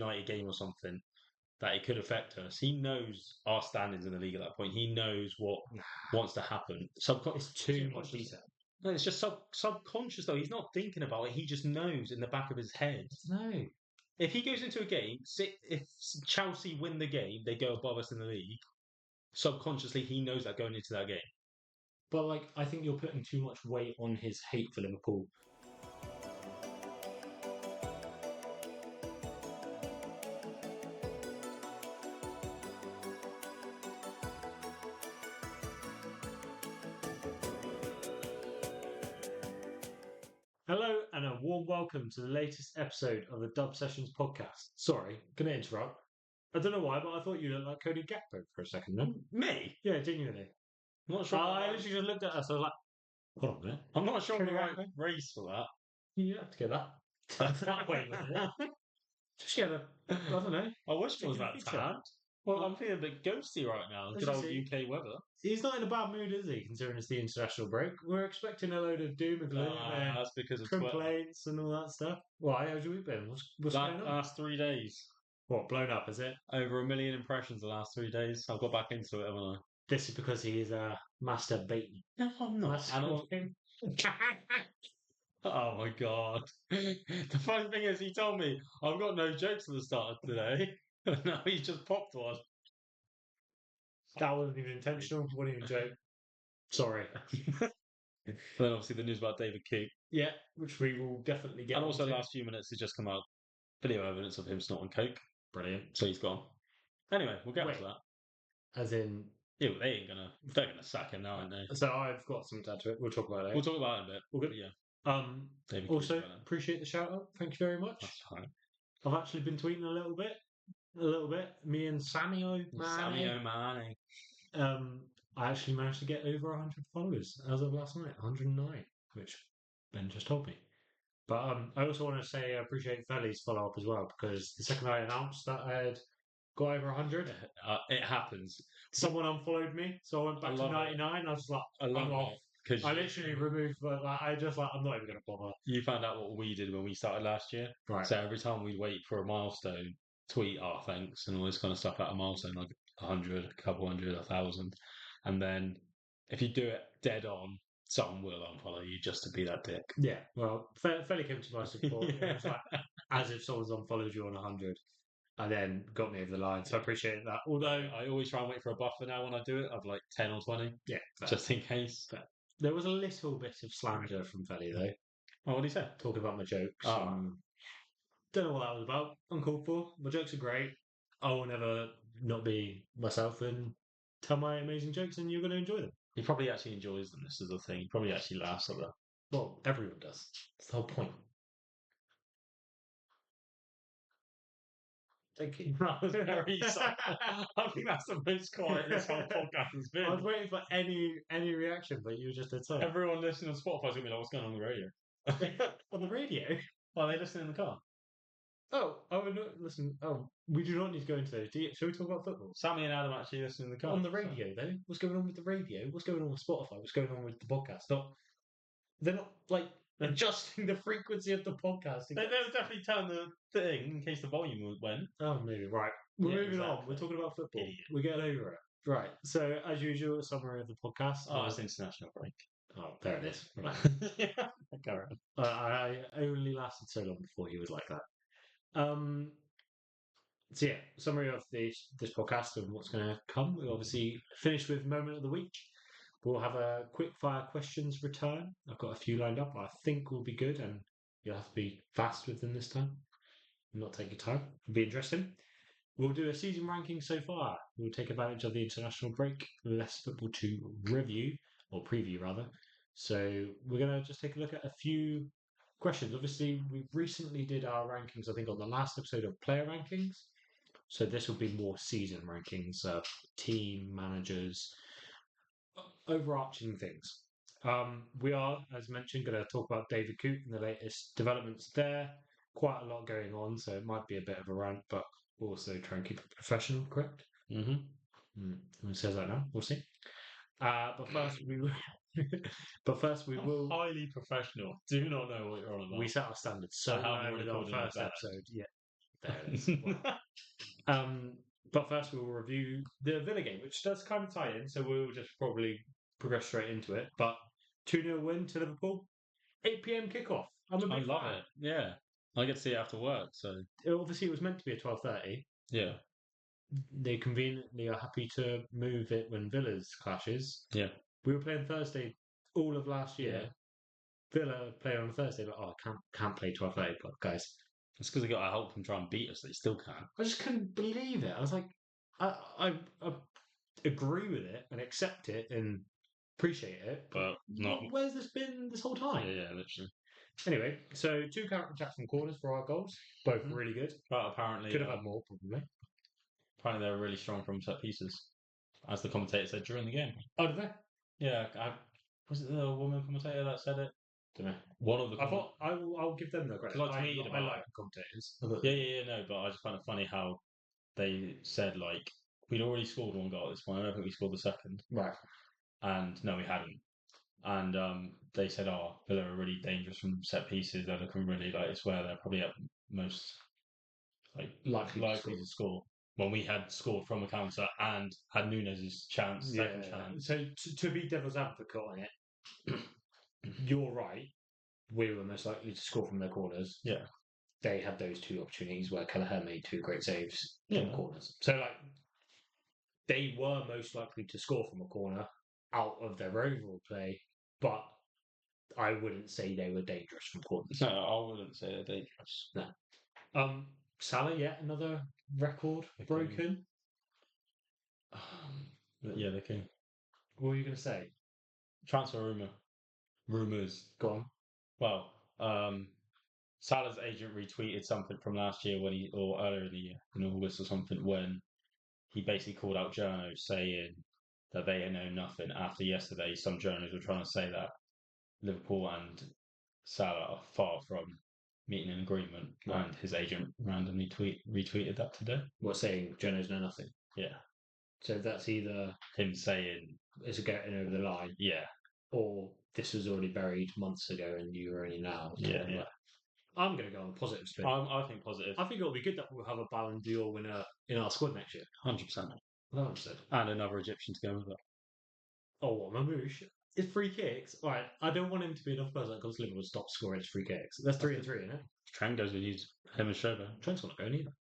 United game or something that it could affect us. He knows our standings in the league at that point. He knows what wants to happen. It's too much detail. No, it's just subconscious though. He's not thinking about it. He just knows in the back of his head. No. If he goes into a game, if Chelsea win the game, they go above us in the league. Subconsciously, he knows that going into that game. But like, I think you're putting too much weight on his hate for Liverpool. Hello and a warm welcome to the latest episode of the Dub Sessions podcast. Sorry, gonna interrupt. I don't know why, but I thought you looked like Cody Gakpo for a second then. Me? Yeah, genuinely. I'm not sure. I literally just looked at us. I was like, hold on a minute. I'm not sure I'm the Cody right Gakpo? race for that. You have to get that. That way, man. Just get a, I don't know. I wish it was Take a that picture. tad. Well, I'm feeling a bit ghosty right now. Let's Good old just see. UK weather. He's not in a bad mood, is he, considering it's the international break? We're expecting a load of doom and gloom and That's because of Twitter. complaints and all that stuff. Why? How's your week been? What's going on? Last 3 days. What, blown up, is it? Over 1 million impressions the last 3 days. I've got back into it, haven't I? This is because he is a master baiting. No, I'm not. Oh my god. The funny thing is, he told me I've got no jokes at the start of today. And now he's just popped one. That wasn't even intentional. Wasn't even a joke. Sorry. Then obviously the news about David Coote. Yeah, which we will definitely get And also onto. last few minutes has just come out video evidence of him snorting coke. Brilliant. So he's gone. Anyway, we'll get Wait. onto that. As in, Yeah, but they're gonna sack him now, aren't they? so I've got some to add to it. We'll talk about it later. We'll talk about it in a bit. All good. But yeah. David Also, Coote's better. appreciate the shout out. Thank you very much. That's fine. I've actually been tweeting a little bit. Me and Sammy Sammy O'Mani. I actually managed to get over 100 followers as of last night, 109, which Ben just told me. But I also want to say I appreciate Felly's follow up as well, because the second I announced that I had got over 100, It happens. someone unfollowed me, so I went back to 99. I was like, I love I'm off. it. Because I literally removed, but I'm not even going to bother. you found out what we did when we started last year. Right. So every time we'd wait for a milestone, tweet our thanks and all this kind of stuff at a milestone, like 100, a couple hundred, 1,000. And then if you do it dead on, someone will unfollow you just to be that dick. Yeah, well, Felly came to my support. Yeah. It was like, as if someone's unfollowed you on 100 and then got me over the line. So I appreciate that. Although I always try and wait for a buffer now when I do it of like 10 or 20, yeah, just in case. there was a little bit of slander from Felly though. Oh, what did he say? Talking about my jokes. Oh. Don't know what that was about. Uncalled for. My jokes are great. I will never not be myself and tell my amazing jokes, and you're going to enjoy them. He probably actually enjoys them. This is the thing. He probably actually laughs at them. Well, everyone does. That's the whole point. Thank you. That was very I think that's the most quiet this whole podcast has been. I was waiting for any reaction, but you just did so. Everyone listening on Spotify is going to be like, what's going on the radio? On the radio? Are they listening in the car? Oh, no, listen. Oh, we do not need to go into those. Shall we talk about football? Sammy and Adam actually listen in the car. On the radio, though? What's going on with the radio? What's going on with Spotify? What's going on with the podcast? They're not, like, adjusting the frequency of the podcast. They'll definitely turn the thing in case the volume went. Oh, maybe. Right. We're Yeah, moving on. exactly. We're talking about football. Idiot. We're getting over it. Right. So, as usual, a summary of the podcast. Oh, it's international break. Oh, there it is. Right. Yeah, go around. I only lasted so long before he was like that. So yeah, summary of this podcast and what's going to come. We'll obviously finish with moment of the week. We'll have a quick fire questions return. I've got a few lined up. I think will be good, and you'll have to be fast with them this time. Not take your time. It'll be interesting. We'll do a season ranking so far. We'll take advantage of the international break. Less football to review or preview rather. So we're going to just take a look at a few questions. Obviously, we recently did our rankings, I think, on the last episode of player rankings. So this will be more season rankings, team, managers, overarching things. We are, as mentioned, going to talk about David Coote and the latest developments there. Quite a lot going on, so it might be a bit of a rant, but we'll also try and keep it professional, correct? Mm-hmm. Who says that now? We'll see. But first we will. Highly professional. Do not know what you're on about. We set our standards so I haven't high with our recorded first that. episode. Yeah, There it is. Wow. But first we'll review the Villa game, which does kind of tie in, so we'll just probably progress straight into it. But 2-0 win to Liverpool, 8 p.m. kickoff. I'm a I big love fan. it. Yeah, I get to see it after work. So Obviously, it was meant to be a 12:30. yeah, They conveniently are happy to move it when Villa's clashes. yeah. We were playing Thursday all of last year. Yeah. Villa play on a Thursday, but I can't play 12:30, but guys. It's because they got to help them try and beat us. They still can. I just couldn't believe it. I was like, I agree with it and accept it and appreciate it, But not. Where's this been this whole time? Yeah, literally. Anyway, so 2 counter attacks from corners for our goals, both really good. But apparently, Could have had more, probably. apparently they were really strong from set pieces, as the commentator said during the game. Oh, did they? Yeah, was it the woman commentator that said it? Don't know. One of the. I thought I'll give them the credit. 'Cause I tweeted about like it. the commentators. Yeah, no, but I just find it funny how they said like we'd already scored one goal at this point. I don't think we scored the second, Right. and no, we hadn't. And they said, "Oh, Villa are really dangerous from set pieces. They're looking really like it's where they're probably at most like likely to score." When we had scored from a counter and had Nunez's second chance. So to be devil's advocate on it, you're right. We were most likely to score from their corners. Yeah. They had those 2 opportunities where Kelleher made 2 great saves from Yeah. corners. So like they were most likely to score from a corner out of their overall play, but I wouldn't say they were dangerous from corners. No, I wouldn't say they're dangerous. No. Salah, yet another record broken. Yeah, they can. What were you going to say? Transfer rumors. Go on. Well, Salah's agent retweeted something from last year or earlier in the year, in August or something, when he basically called out journos saying that they know nothing. After yesterday, some journos were trying to say that Liverpool and Salah are far from meeting an agreement, and his agent randomly retweeted that today. What, saying journos know nothing? Yeah. So that's either him saying it's getting over the line, yeah, or this was already buried months ago and you are only now. Yeah. I'm going to go on the positive spin. I think positive. I think it'll be good that we'll have a Ballon d'Or winner in our squad next year. 100%. 100%. And another Egyptian to go with it. Oh, what, Mamouche? It's free kicks. All right, I don't want him to be enough person that goes to Liverpool stop scoring his free kicks. That's 3 and 3, isn't it? Trent goes with him and Shobo. Trent's not going either.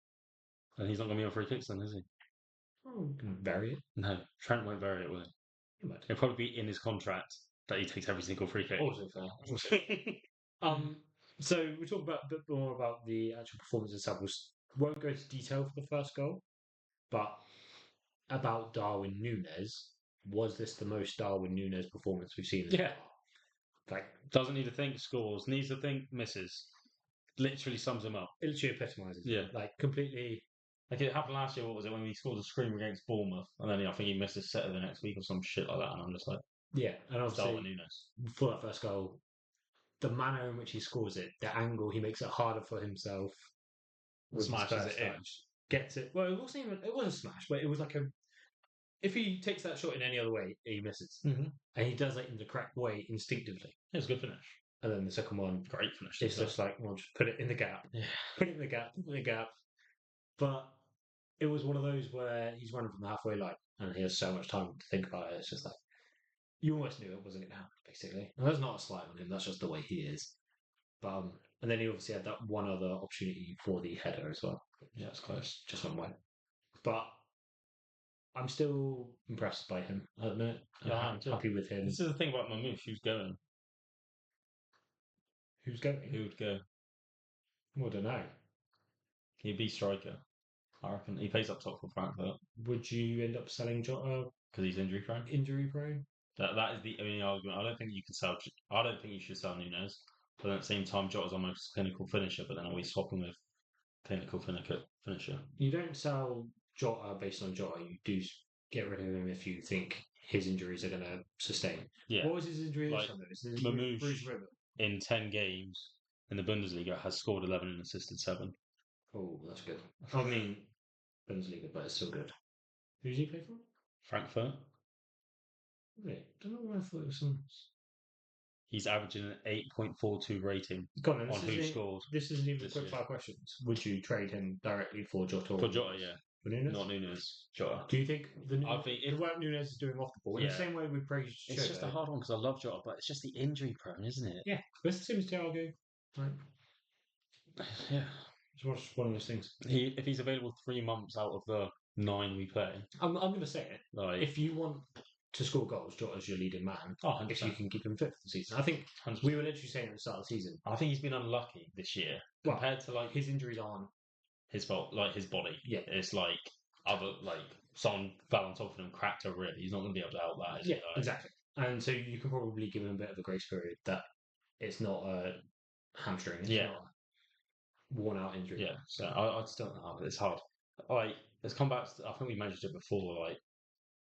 And he's not going to be on free kicks then, is he? Oh, vary it. No, Trent won't vary it, will he? He might. It'll probably be in his contract that he takes every single free kick. Also fair. So we talk about a bit more about the actual performance itself. We won't go into detail for the first goal, but about Darwin Núñez. Was this the most Darwin Núñez performance we've seen? Yeah. Like, doesn't need to think scores, needs to think misses. Literally sums him up. It literally epitomises. Yeah. Like, completely. Like it happened last year, what was it, when he scored a screamer against Bournemouth, and then I think he missed a setter the next week or some shit like that, and I'm just like, yeah, and obviously Darwin Núñez. For that first goal, the manner in which he scores it, the angle, he makes it harder for himself. Smashes it in. Gets it. Well, it wasn't even. It was a smash, but it was like a. If he takes that shot in any other way, he misses, and he does it in the correct way instinctively. It was a good finish. And then the second one, great finish. It's just like, well, just put it in the gap. Yeah. Put it in the gap. Put it in the gap. But it was one of those where he's running from the halfway line, and he has so much time to think about it. It's just like you almost knew it wasn't going to happen, basically. And that's not a slight on him. That's just the way he is. But and then he obviously had that one other opportunity for the header as well. Yeah, it's close. Just one way. But I'm still impressed by him at the minute. I'm happy with him. This is the thing about Mamouche. Who's going? Who's going? Who would go? Well, I don't know. He'd be striker. I reckon he plays up top for Frankfurt. Would you end up selling Jota because he's injury prone? Injury prone. That is the only argument. I don't think you can sell. I don't think you should sell Núñez. But at the same time, Jota's almost clinical finisher. But then always swap him with clinical finisher. You don't sell Jota based on Jota. You do get rid of him if you think his injuries are going to sustain. Yeah. What was his injury this time? Mamouche in 10 games in the Bundesliga has scored 11 and assisted 7. Oh, that's good. I mean, Bundesliga, but it's still good. Who did he play for? Frankfurt. Wait, I don't know where I thought it was some. He's averaging an 8.42 rating Go on, then, on who scored this isn't even this quick year. fire questions. Would you trade him directly for Jota or For Jota, Nunes? yeah. For Nunes? Not Nunes, Jota. Do you think I think the work Nunes is doing off the ball in the Yeah. same way we praised It's just a Jota? hard one because I love Jota, but it's just the injury prone, isn't it? Yeah, but it's the same as Thiago. Right? Yeah. It's one of those things. If he's available 3 months out of the 9 we play, I'm going to say it. like If you want to score goals, Jota's your leading man. oh, 100%. If you can keep him fit for the season, I think 100%. we were literally saying at the start of the season. I think he's been unlucky this year Well, compared to like his injuries aren't his fault, like his body. Yeah. It's like other like someone fell on top of him, cracked a rib. He's not going to be able to help that. Is Yeah, he? Like, exactly. And so you can probably give him a bit of a grace period that it's not a hamstring. It's Yeah. not a worn out injury. Yeah. So I just don't know. It's hard. Like let's come back. I think we mentioned it before. Like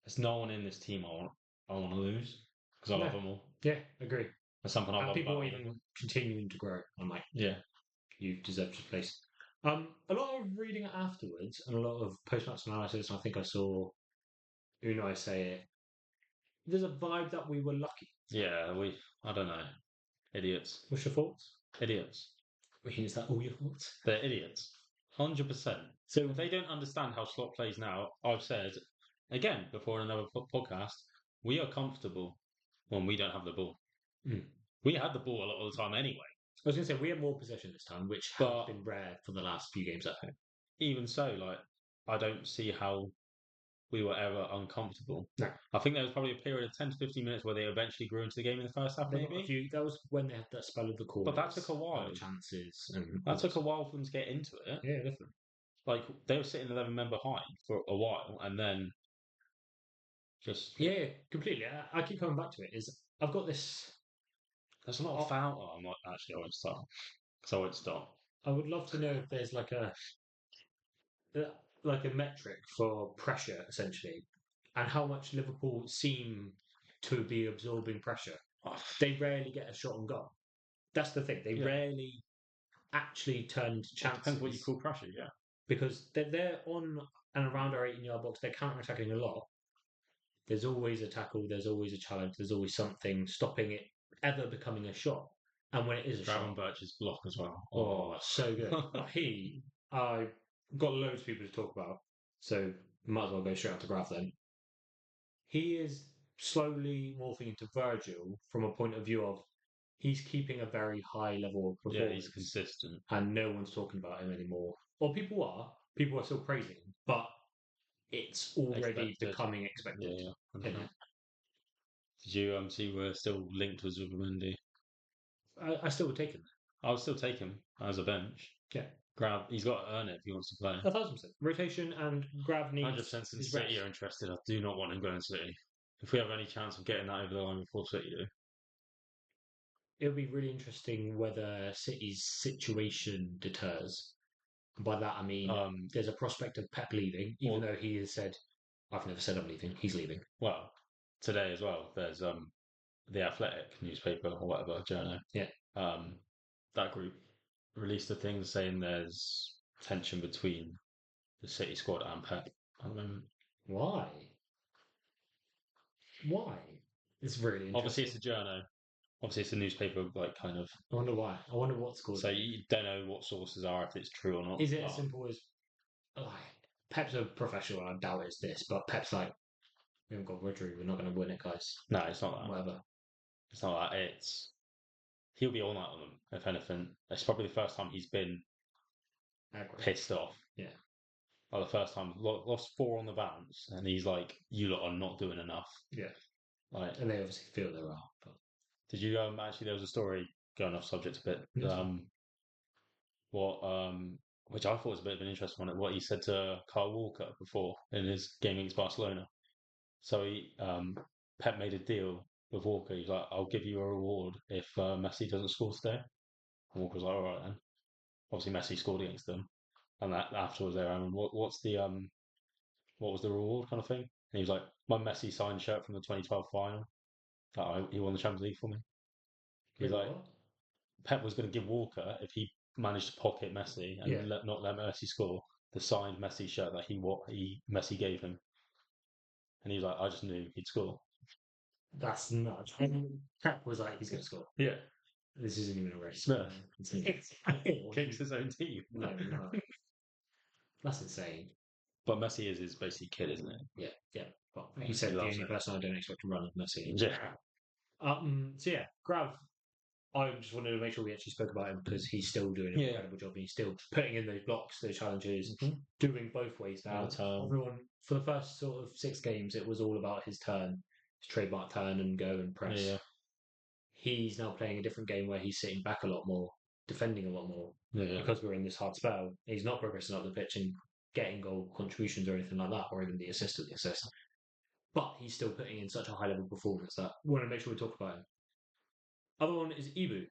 there's no one in this team I want to lose because I love No. them all. Yeah, agree. There's something I And love people about are all of even them. continuing to grow. I'm like, Yeah. you deserve your place. A lot of reading afterwards and a lot of post-match analysis. I think I saw Unai say it. There's a vibe that we were lucky. Yeah. I don't know. Idiots. What's your thoughts? Idiots. Is that all your thoughts? They're idiots. 100%. So If they don't understand how Slot plays now, I've said again before in another podcast, we are comfortable when we don't have the ball. Mm. We had the ball a lot of the time anyway. I was going to say we had more possession this time, which But- has been rare for the last few games at home. Even so, like I don't see how we were ever uncomfortable. No. I think there was probably a period of 10 to 15 minutes where they eventually grew into the game in the first half, They got a maybe. few. That was when they had that spell of the corners. But that took a while. And the chances. And That took a while for them to get into it. Yeah, definitely. Like they were sitting 11 men behind for a while, and then just Yeah, completely. I keep coming back to it. Is I've got this. there's a lot of foul. Oh, I'm not actually. I won't start. So I won't start. I would love to know if there's like a metric for pressure, essentially, and how much Liverpool seem to be absorbing pressure. Oh, They rarely get a shot on goal. That's the thing. They Yeah. rarely actually turn to it chances. depends what you call pressure. Yeah. Because they're on and around our 18-yard box. They're counter-attacking a lot. There's always a tackle. There's always a challenge. There's always something stopping it ever becoming a shot. And when it is a Dragon shot, Birch's block as well. oh, so good. I got loads of people to talk about, so might as well go straight on to Graf then. He is slowly morphing into Virgil from a point of view of he's keeping a very high level of Yeah, performance, he's consistent. and no one's talking about him anymore. Well, people are still praising him, but it's already Expected. becoming expected. Yeah. Isn't it? Did you see we're still linked with Zubimendi? I still would take him. I would still take him as a bench. Yeah. He's got to earn it if he wants to play. 1,000%. Rotation and Grav needs 100% since his City rest. are interested. I do not want him going to City. If we have any chance of getting that over the line before City do. It'll be really interesting whether City's situation deters. By that I mean there's a prospect of Pep leaving, even though he has said, "I've never said I'm leaving." He's leaving. Well, today as well, there's the Athletic newspaper or whatever journal. Yeah. That group released a thing saying there's tension between the City squad and Pep at the moment. Why? Why? It's really interesting. Obviously, it's a journal. Obviously, it's a newspaper, like kind of. I wonder why. I wonder what's caused. So you don't know what sources are, if it's true or not. Is it as simple as like Pep's a professional? I doubt it's this, but Pep's like, we haven't got Rodri. We're not going to win it, guys. No, it's not that. Whatever. It's not that. He'll be all night on them. If anything, it's probably the first time he's been pissed off. Yeah. Well, the first time lost 4 on the bounce, and he's like, "You lot are not doing enough." Yeah. Like, and they obviously feel they are. But did you actually? There was a story going off subject a bit. Yes. Which I thought was a bit of an interesting one. What he said to Kyle Walker before in his game against Barcelona. So Pep made a deal with Walker. He's like, "I'll give you a reward if Messi doesn't score today." And Walker was like, "All right then." Obviously, Messi scored against them, and that afterwards, there, I mean, what was the reward kind of thing? And he was like, "My Messi signed shirt from the 2012 final. He won the Champions League for me." He's like, what? Pep was going to give Walker, if he managed to pocket Messi and not let Messi score, the signed Messi shirt that Messi gave him. And he was like, "I just knew he'd score." That's nuts. And Pep was like, he's going to score. Yeah. This isn't even a race. Smith. It's Kicks his own team. No, no. That's insane. But Messi is his basically kid, isn't it? Yeah, yeah. Well, Oh, he he said the loves only it. person I don't expect to run is Messi. Yeah. So yeah, Grav. I just wanted to make sure we actually spoke about him because he's still doing an Yeah. incredible job. He's still putting in those blocks, those challenges, Mhm. doing both ways now. Return. Everyone for the first sort of 6 games, it was all about his turn, his trademark turn and go and press. Yeah. He's now playing a different game where he's sitting back a lot more, defending a lot more Yeah. because we're in this hard spell. He's not progressing up the pitch and getting goal contributions or anything like that, or even the assist of the assist. But he's still putting in such a high level performance that we want to make sure we talk about him. Other one is Ibu.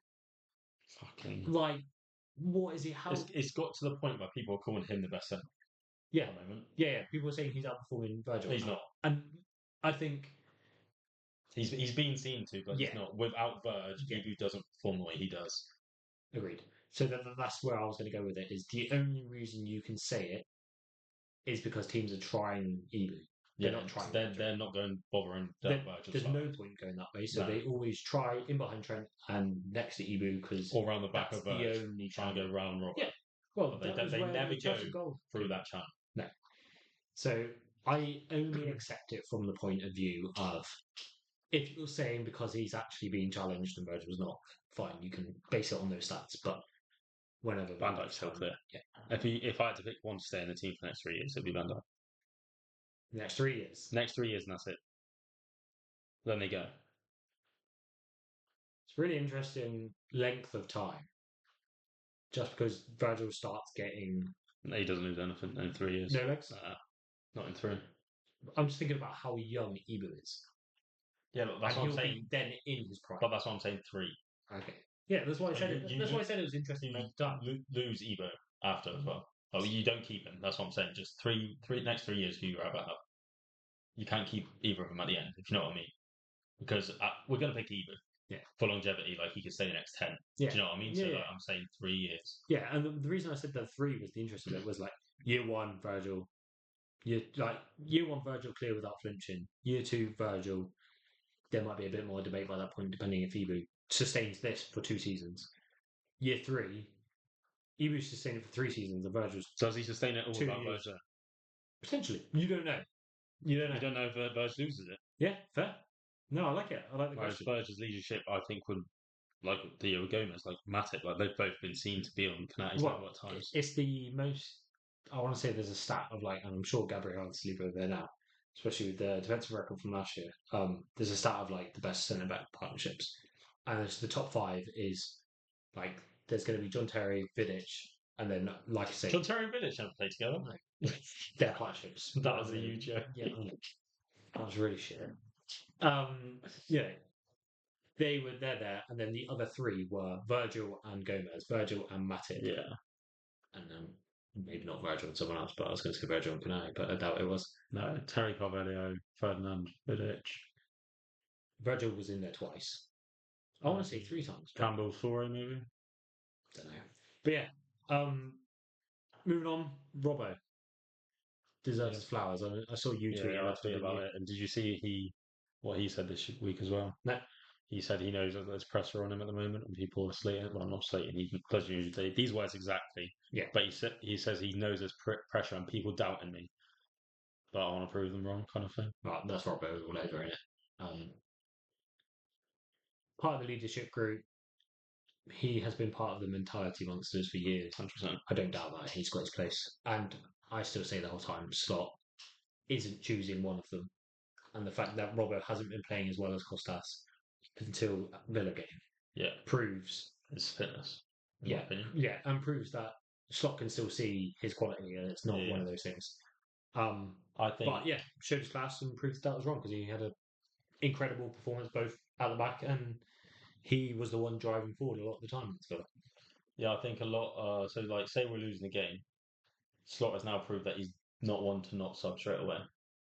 Fucking. Like, what is he? How? It's got to the point where people are calling him the best centre Yeah, at the moment. yeah. People are saying he's outperforming Virgil. He's not. and I think He's been seen to, but Yeah. he's not. Without Verge, Yeah. Ibu doesn't perform the way he does. agreed. So that's where I was going to go with it. Is the only reason you can say it is because teams are trying Ibu. They're not trying. They're not going bothering Virgil. There's no point going that way. So they always try in behind Trent and next to Ibu because or around the back that's of Verge. the only Try and go round Robert. Yeah. Well, But they never go through that channel. No. So I only accept it from the point of view of if you're saying because he's actually being challenged and Virgil's not, fine, you can base it on those stats. But whenever Van Dijk's still clear. Yeah. If I had to pick one to stay in the team for the next 3 years, it'd be Van Dijk. The next 3 years. Next 3 years, and that's it. Then they go. It's really interesting length of time. Just because Virgil starts getting He doesn't lose anything in 3 years. no legs. Not in 3. I'm just thinking about how young Ibu is. Yeah, but that's and what I'm he'll saying. be then in his prime. But that's what I'm saying. 3. Okay. Yeah, that's why I said it. That's why I said it was interesting. You lose Ibo after as well. Oh, you don't keep him. That's what I'm saying. Just next 3 years, who you rather have. You can't keep either of them at the end, if you know what I mean. Because we're going to pick Ibo. Yeah. For longevity, like he could stay the next 10. Yeah. Do you know what I mean? Yeah, So yeah. like, I'm saying 3 years. Yeah, and the reason I said that 3 was the interest of it was like year 1 Virgil, year 1 Virgil clear without flinching. Year 2 Virgil, there might be a bit more debate by that point, depending if Ibu sustains this for 2 seasons. Year 3, Ibu sustained it for 3 seasons, and Virgil's Does he sustain it all 2 without years. Virgil? Potentially, you don't know. You don't know. You don't know if Virgil loses it. Yeah, fair. No, I like it. I like the Whereas question. Virgil's leadership, I think, would like Theo Gomez, like Matip, like they've both been seen to be on Canary's level at times. It's the most. I want to say there's a stat of and I'm sure Gabriel has to leave over there now, especially with the defensive record from last year. There's a stat of the best centre back partnerships, and it's the top 5 is there's going to be John Terry, Vidic, and then like I say, John Terry and Vidic never played together. Their partnerships. That was a huge joke. Yeah, that was really shit. Yeah. They're there, and then the other 3 were Virgil and Gomez, Virgil and Matip. Yeah. And maybe not Virgil and someone else, but I was going to say Virgil and Canary, but I doubt it was. No, Terry Carvalho, Ferdinand, Vidic. Virgil was in there twice. I want to say 3 times. Campbell, Faure, maybe? Don't know. But yeah, moving on, Robbo deserves his flowers. I saw you tweet about it. And did you see what he said this week as well? No. He said he knows that there's pressure on him at the moment and people are slating. Well, not slating. He does usually these words exactly. Yeah. But he says he knows there's pressure and people doubting me, but I want to prove them wrong, kind of thing. Well, that's Robbo all over in it. Part of the leadership group. He has been part of the mentality monsters for years. 100%. I don't doubt that. He's got his place. And I still say the whole time, Slot isn't choosing one of them. And the fact that Robbo hasn't been playing as well as Costas until Villa game proves his fitness. Yeah, and proves that Slot can still see his quality and it's not one of those things. I think. But yeah, showed his class and proved that was wrong because he had an incredible performance both at the back and he was the one driving forward a lot of the time. Yeah, I think a lot. So, say we're losing the game, Slot has now proved that he's not one to not sub straight away.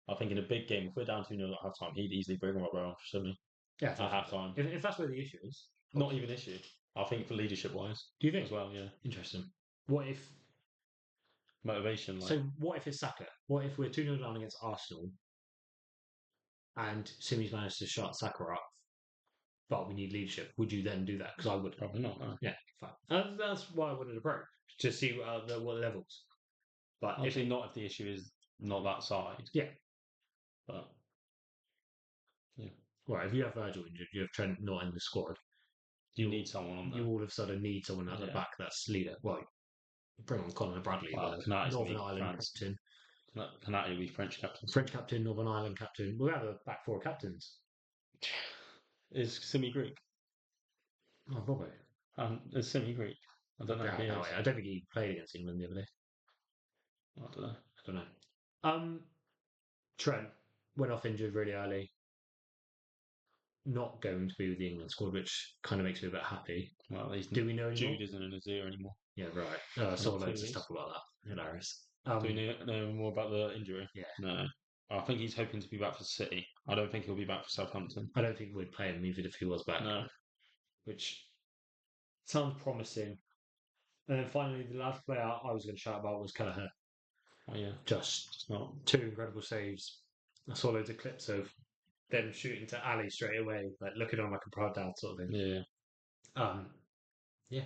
I think in a big game, if we're down 2-0 at half time, he'd easily bring Robbo off, shouldn't he? Yeah, at half time. If that's where the issue is. Not even issue. I think for leadership wise. Do you think? As well, yeah. Interesting. What if. Motivation. So, what if it's Saka? What if we're 2-0 down against Arsenal and Simi's managed to shut Saka up, but we need leadership. Would you then do that? Because I would. Probably not. No. Yeah, fine. That's why I wanted to approach to see what levels. But Obviously, not if the issue is not that side. Yeah. But yeah, Well, if you have Virgil injured, you have Trent not in the squad. you need someone on there. You all of a sudden need someone at the back that's leader. Well, bring on Conor Bradley, Well, Northern Ireland captain. Canati will be French captain. French captain, Northern Ireland captain. We'll have a back four captains. Is Simi Greek? Oh, probably. Is Simi Greek? I don't know. Yeah, I don't think he played against England the other day. I don't know. I don't know. Trent went off injured really early. Not going to be with the England squad, which kind of makes me a bit happy. Well, do we know Jude isn't in his ear anymore. Yeah, right. I saw loads of stuff about that. Hilarious. Do we know more about the injury? Yeah. No. I think he's hoping to be back for City. I don't think he'll be back for Southampton. I don't think we'd play him even if he was back. No. Which sounds promising. And then finally, the last player I was going to shout about was Kelleher. Oh, yeah. Just not. 2 incredible saves. I saw loads of clips of them shooting to Ali straight away, like looking on like a proud dad sort of thing. Yeah. Yeah.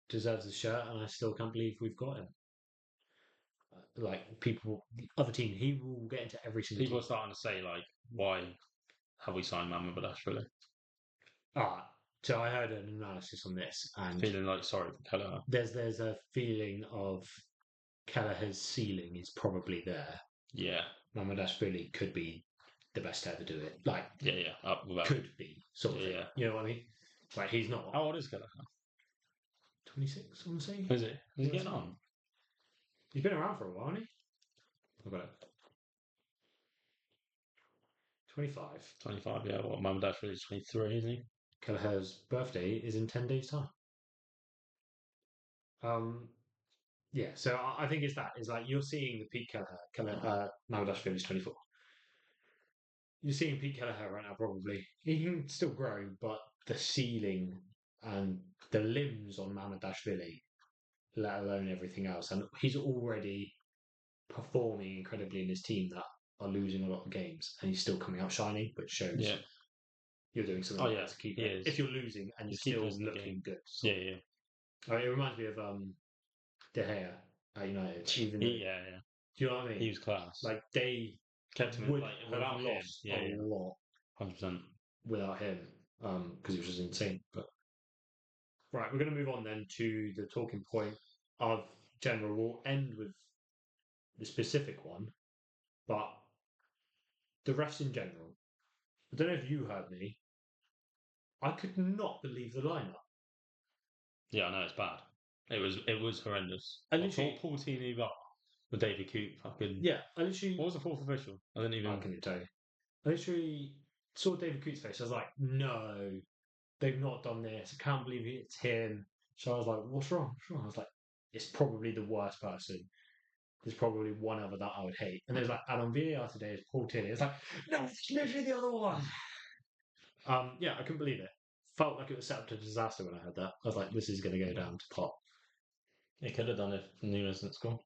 Deserves the shirt, and I still can't believe we've got him. Like people, other team, he will get into every single. People team. are starting to say like, why have we signed Mama Badash? So I heard an analysis on this, and feeling like sorry for Kelleher. There's a feeling of Kelleher's ceiling is probably there. Yeah. Mamadashvili could be the best to ever do it. Like could be sort of thing. Yeah. You know what I mean? Like he's not. How old is Kelleher? 26, I want to say. Is he? Is he getting on? He's been around for a while, hasn't he? How about it? 25. 25, yeah. Well, Mamadashvili is 23, isn't he? Kelleher's birthday is in 10 days' time. Yeah, so I think it's that. It's like you're seeing the peak Kelleher. Mamadashvili is 24. You're seeing Pete Kelleher right now, probably. He can still grow, but the ceiling and the limbs on Mamadashvili, let alone everything else, and he's already performing incredibly in his team that are losing a lot of games, and he's still coming out shining, which shows you're doing something to keep it. If you're losing and you're still looking good. So. Yeah. It reminds me of De Gea at United. Even do you know what I mean? He was class. Like they kept him would have have lost a lot 100% without him because he was just insane. But right, we're going to move on then to the talking point of general. We'll end with the specific one, but the refs in general. I don't know if you heard me. I could not believe the lineup. Yeah, I know it's bad. It was horrendous. I literally 14 VAR with David Coote. I literally. What was the fourth official? I didn't even. I couldn't tell you. I literally saw David Coote's face. I was like, no, they've not done this. I can't believe it's him. So I was like, what's wrong? I was like, it's probably the worst person. There's probably one other that I would hate. And there's like, and on VAR today is Paul Tierney. It's like, no, it's literally the other one. Yeah, I couldn't believe it. Felt like it was set up to disaster when I heard that. I was like, this is going to go down to pot. It could have done if Nunes didn't score.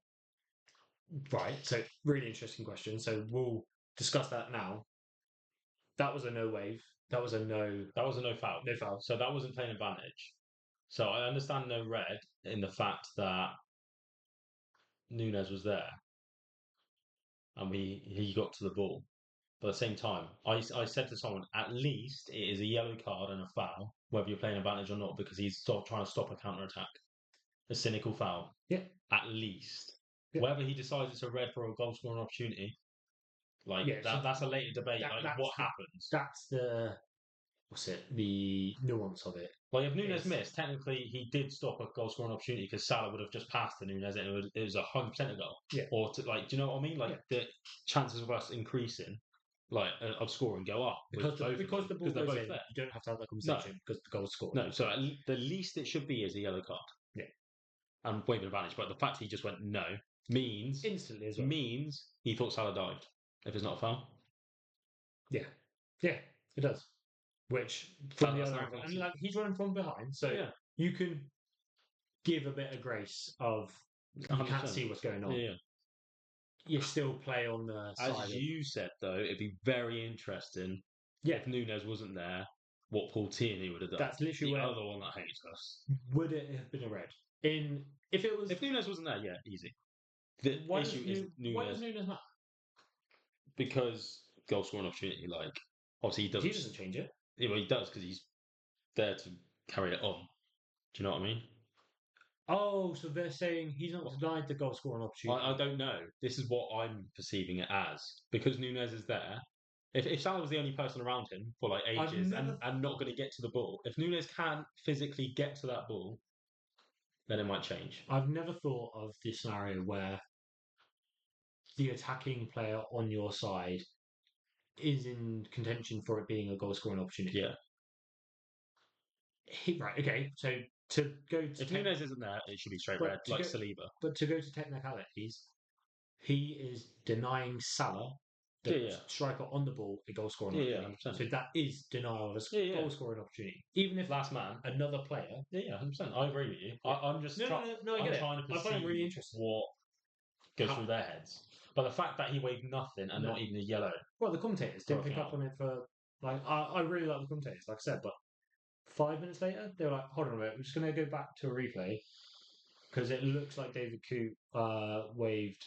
Right, so really interesting question. So we'll discuss that now. That was a no wave. That was a no. That was a no foul. No foul. So that wasn't playing advantage. So I understand no red in the fact that Nunes was there and he got to the ball. But at the same time, I said to someone, at least it is a yellow card and a foul, whether you're playing advantage or not, because he's trying to stop a counter attack. A cynical foul. Yeah. At least. Yeah. Whether he decides it's a red for a goal scoring opportunity, that's a later debate. What happens? That's the the nuance of it. Like if Nunes missed, technically he did stop a goal scoring opportunity because Salah would have just passed to Nunes and it was 100% a goal. Yeah. Or do you know what I mean? The chances of us increasing, of scoring go up because the ball goes in. You don't have to have that conversation because the goal scored. No, so the least it should be is a yellow card. Yeah. And waving advantage, but the fact he just went no means instantly as well. Means he thought Salah dived. If it's not a foul. Yeah, it does. Which from the other angle, and he's running from behind, so you can give a bit of grace of you 100%. Can't see what's going on. Yeah. you still play on the As side of you said, though, it'd be very interesting yeah. if Nunes wasn't there, what Paul Tierney would have done. That's literally The where other one that hates us. would it have been a red in if it was If Nunes wasn't there, yeah, easy. The issue is why does Nunes Nunes not? because goal scoring opportunity. Like obviously he He doesn't. doesn't change it. Yeah, well, he does because he's there to carry it on. Do you know what I mean? Oh, so they're saying he's not denied the goal scoring opportunity. I don't know. This is what I'm perceiving it as because Nunes is there. If Salah was the only person around him for like I've ages never and not going to get to the ball, if Nunes can't physically get to that ball, then it might change. I've never thought of the scenario where the attacking player on your side is in contention for it being a goal scoring opportunity. Yeah. Right, okay. So to go to If Nunes isn't there, it should be straight red, to like go Saliba. but to go to technicalities, he is denying Salah, the Yeah, yeah, striker on the ball, a goal scoring yeah, yeah, opportunity. 100%. So that is denial of a Yeah, yeah. goal scoring opportunity. Even if Last man. another player. Yeah, yeah, 100%. I agree with you. Yeah. I'm just No, I I'm get it. trying to I find it really perceive interesting. what goes How, through their heads. But the fact that he waved nothing and no. not even a yellow Well, the commentators didn't pick broken up out. on it for like I really like the commentators, like I said, but 5 minutes later they were like, "Hold on a minute, we're just going to go back to a replay because it looks like David Coote waved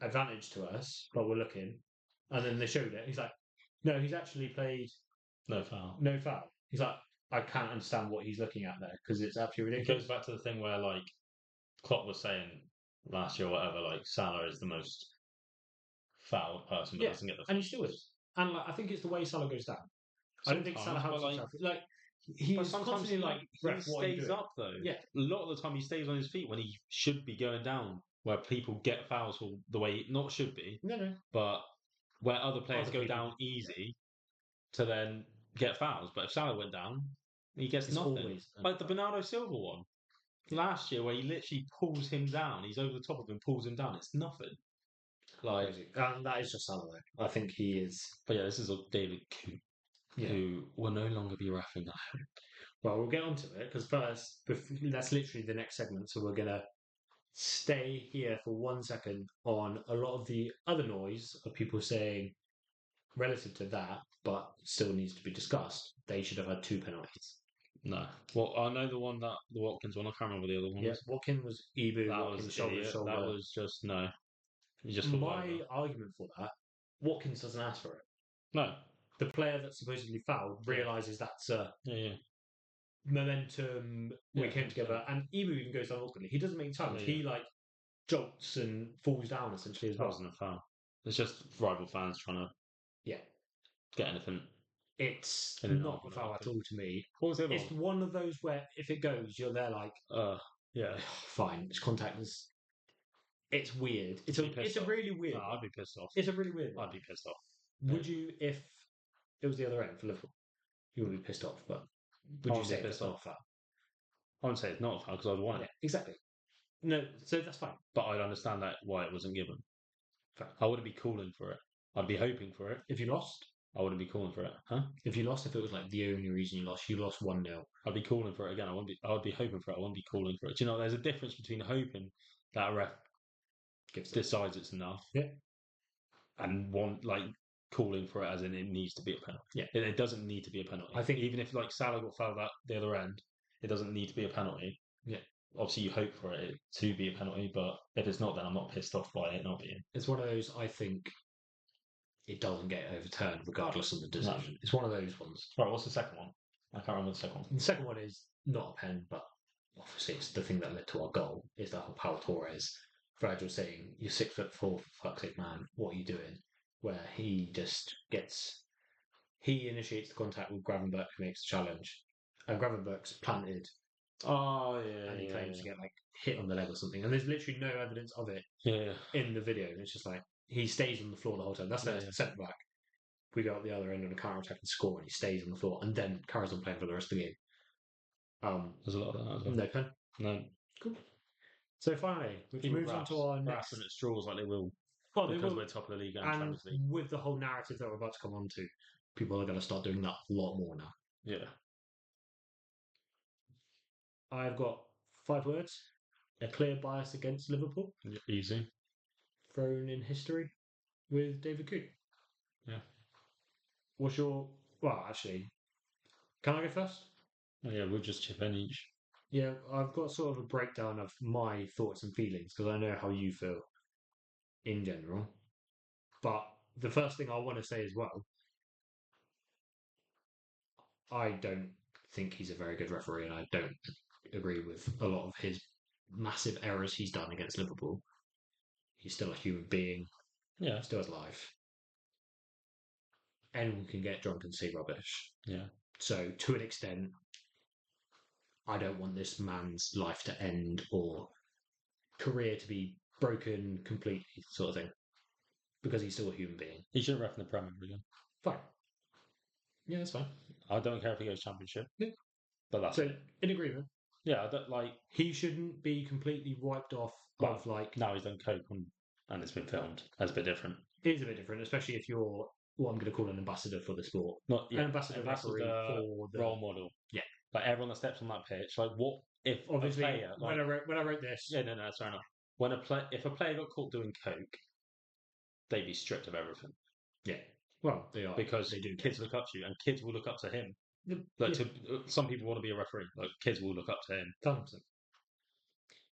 advantage to us, but we're looking." And then they showed it. He's like, "No, he's actually played No foul. no foul." He's like, "I can't understand what he's looking at there because it's absolutely It goes ridiculous." back to the thing where like Klopp was saying last year or whatever, like Salah is the most fouled person but Yeah, doesn't get the and he fouls. still is. And like, I think it's the way Salah goes down. I don't think Salah Sometimes, but helps like himself. Like he but is sometimes constantly like, he "Ref, what are you stays doing?" up though. Yeah, A lot of the time he stays on his feet when he should be going down, where people get fouls for the way not should be, no, but where other players other go people. down easy to then get fouls. But if Salah went down, he gets It's nothing. always Like the Bernardo Silva one last year, where he literally pulls him down. He's over the top of him, pulls him down. It's nothing. Like, crazy. That is just Salah. Though. I think he is. but yeah, this is a David Coote Yeah. who will no longer be reffing that. Well, we'll get onto it because first, that's literally the next segment. So we're gonna stay here for 1 second on a lot of the other noise of people saying relative to that, but still needs to be discussed. They should have had two penalties. No. Well, I know the one that the Watkins one. I can't remember the other one Yeah, was. Watkin was Ibu, That Watkins was shoulder to idiot. That shoulder. was just no. You just fall over. My argument for that, Watkins doesn't ask for it. No. The player that's supposedly fouled Yeah. realizes that's a Yeah, yeah. momentum. We Yeah, came together, 100%. and Ibu even goes down awkwardly. He doesn't make time. Yeah, He yeah. like jolts and falls down essentially as That well. wasn't a foul. It's just rival fans trying to Yeah, get anything it's in an not a argument. foul I at think. all to me. What was the other It's one of those where if it goes, you're there like, one? Yeah. fine, it's contact. It's weird. Be pissed It's a off. really No, weird one. I'd be pissed off. It's a really weird one. I'd be pissed off. Would you, if it was the other end for Liverpool, you would be pissed off, but would I you would be say it's pissed not off. a foul? I wouldn't say it's not a foul because I'd want Yeah, it, exactly. No, so that's fine. but I'd understand that why it wasn't given. Fair. I wouldn't be calling for it. I'd be hoping for it. If you lost, I wouldn't be calling for it, huh? if it was like the only reason you lost 1-0. I'd be calling for it again. I wouldn't be. I would be hoping for it. I wouldn't be calling for it. Do you know? There's a difference between hoping that a ref Gives it. decides it's enough, Yeah. and want like calling for it as in it needs to be a penalty. Yeah. It doesn't need to be a penalty. I think even if like Salah got fouled at the other end, it doesn't need to be a penalty. Yeah. Obviously, you hope for it to be a penalty, but if it's not, then I'm not pissed off by it not being. it's one of those. I think it doesn't get overturned regardless of the decision. No. It's one of those ones. Right, what's the second one? I can't remember the second one. The second one is not a pen, but obviously it's the thing that led to our goal. Is that whole Pau Torres, Virgil saying, "You're 6'4", for fuck's sake, man. What are you doing?" Where he just gets, he initiates the contact with Gravenberch, who makes the challenge, and Gravenberch's planted, Oh yeah, and he yeah, claims yeah. to get like hit on the leg or something. And there's literally no evidence of it Yeah, in the video. It's just like he stays on the floor the whole time. That's the Yeah. centre back. We go up the other end on a counter attack and score, and he stays on the floor, and then carries on playing for the rest of the game. There's a lot of that as well. No pen. No, Cool. So finally, which people moves on to our next. grasping at straws like they will Well, they because will, we're top of the league and and Champions League. with the whole narrative that we're about to come on to, people are going to start doing that a lot more now. Yeah, I've got 5 words: a clear bias against Liverpool, easy. thrown in history with David Coote. Yeah. What's your... Well, actually, can I go first? Oh, yeah, we'll just chip in each. Yeah, I've got sort of a breakdown of my thoughts and feelings because I know how you feel in general. But the first thing I want to say as well, I don't think he's a very good referee, and I don't agree with a lot of his massive errors he's done against Liverpool. He's still a human being, Yeah. still has life. Anyone can get drunk and say rubbish. Yeah. So, to an extent, I don't want this man's life to end or career to be broken completely, sort of thing, because he's still a human being. He shouldn't ref in the Premier League. Fine. Yeah, that's fine. I don't care if he goes Championship. Yeah. But that's So, it. in agreement. Yeah, I don't like. He shouldn't be completely wiped off of like. Now he's done coke and it's been filmed. That's a bit different. It is a bit different, especially if you're what I'm going to call an ambassador for the sport. Not An ambassador referee for the role model. Yeah. Like everyone that steps on that pitch, like what if Obviously, a player, like, when I wrote this, yeah, no, that's fair enough. If a player got caught doing coke, they'd be stripped of everything. Yeah. Well, they are because they do. Kids look up to you, and kids will look up to him. Like some people want to be a referee. Like kids will look up to him. 100%.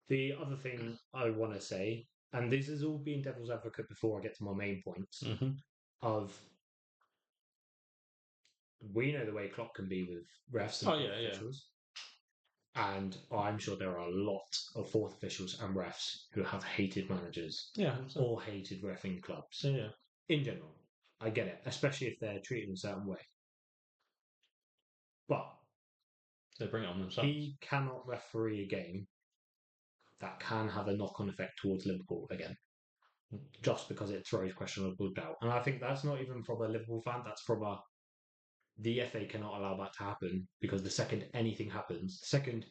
The other thing I want to say, and this is all being devil's advocate before I get to my main points, of we know the way Klopp can be with refs and officials. And I'm sure there are a lot of fourth officials and refs who have hated managers or hated reffing clubs. Yeah. In general, I get it, especially if they're treated in a certain way. But they bring it on themselves. He cannot referee a game that can have a knock-on effect towards Liverpool again, just because it throws questionable doubt. And I think that's not even from a Liverpool fan. That's from the FA cannot allow that to happen because the second anything happens, the second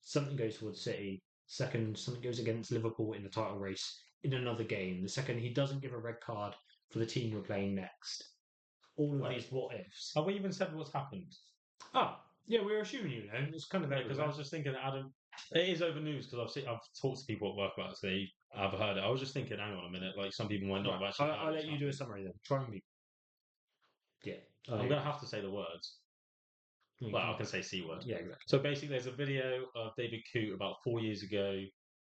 something goes towards City, second something goes against Liverpool in the title race in another game, the second he doesn't give a red card for the team we're playing next. All of these what ifs. Have we even said what's happened? Yeah, we're assuming it's kind of because I was just thinking, Adam, it is over news because I've talked to people at work about it. So I've heard it. I was just thinking, hang on a minute, like some people might not have actually. I'll let you do a summary then. Try and be. Yeah, I'm going to have to say the words. Well, I can say C word. Yeah, exactly. So basically, there's a video of David Coote about 4 years ago,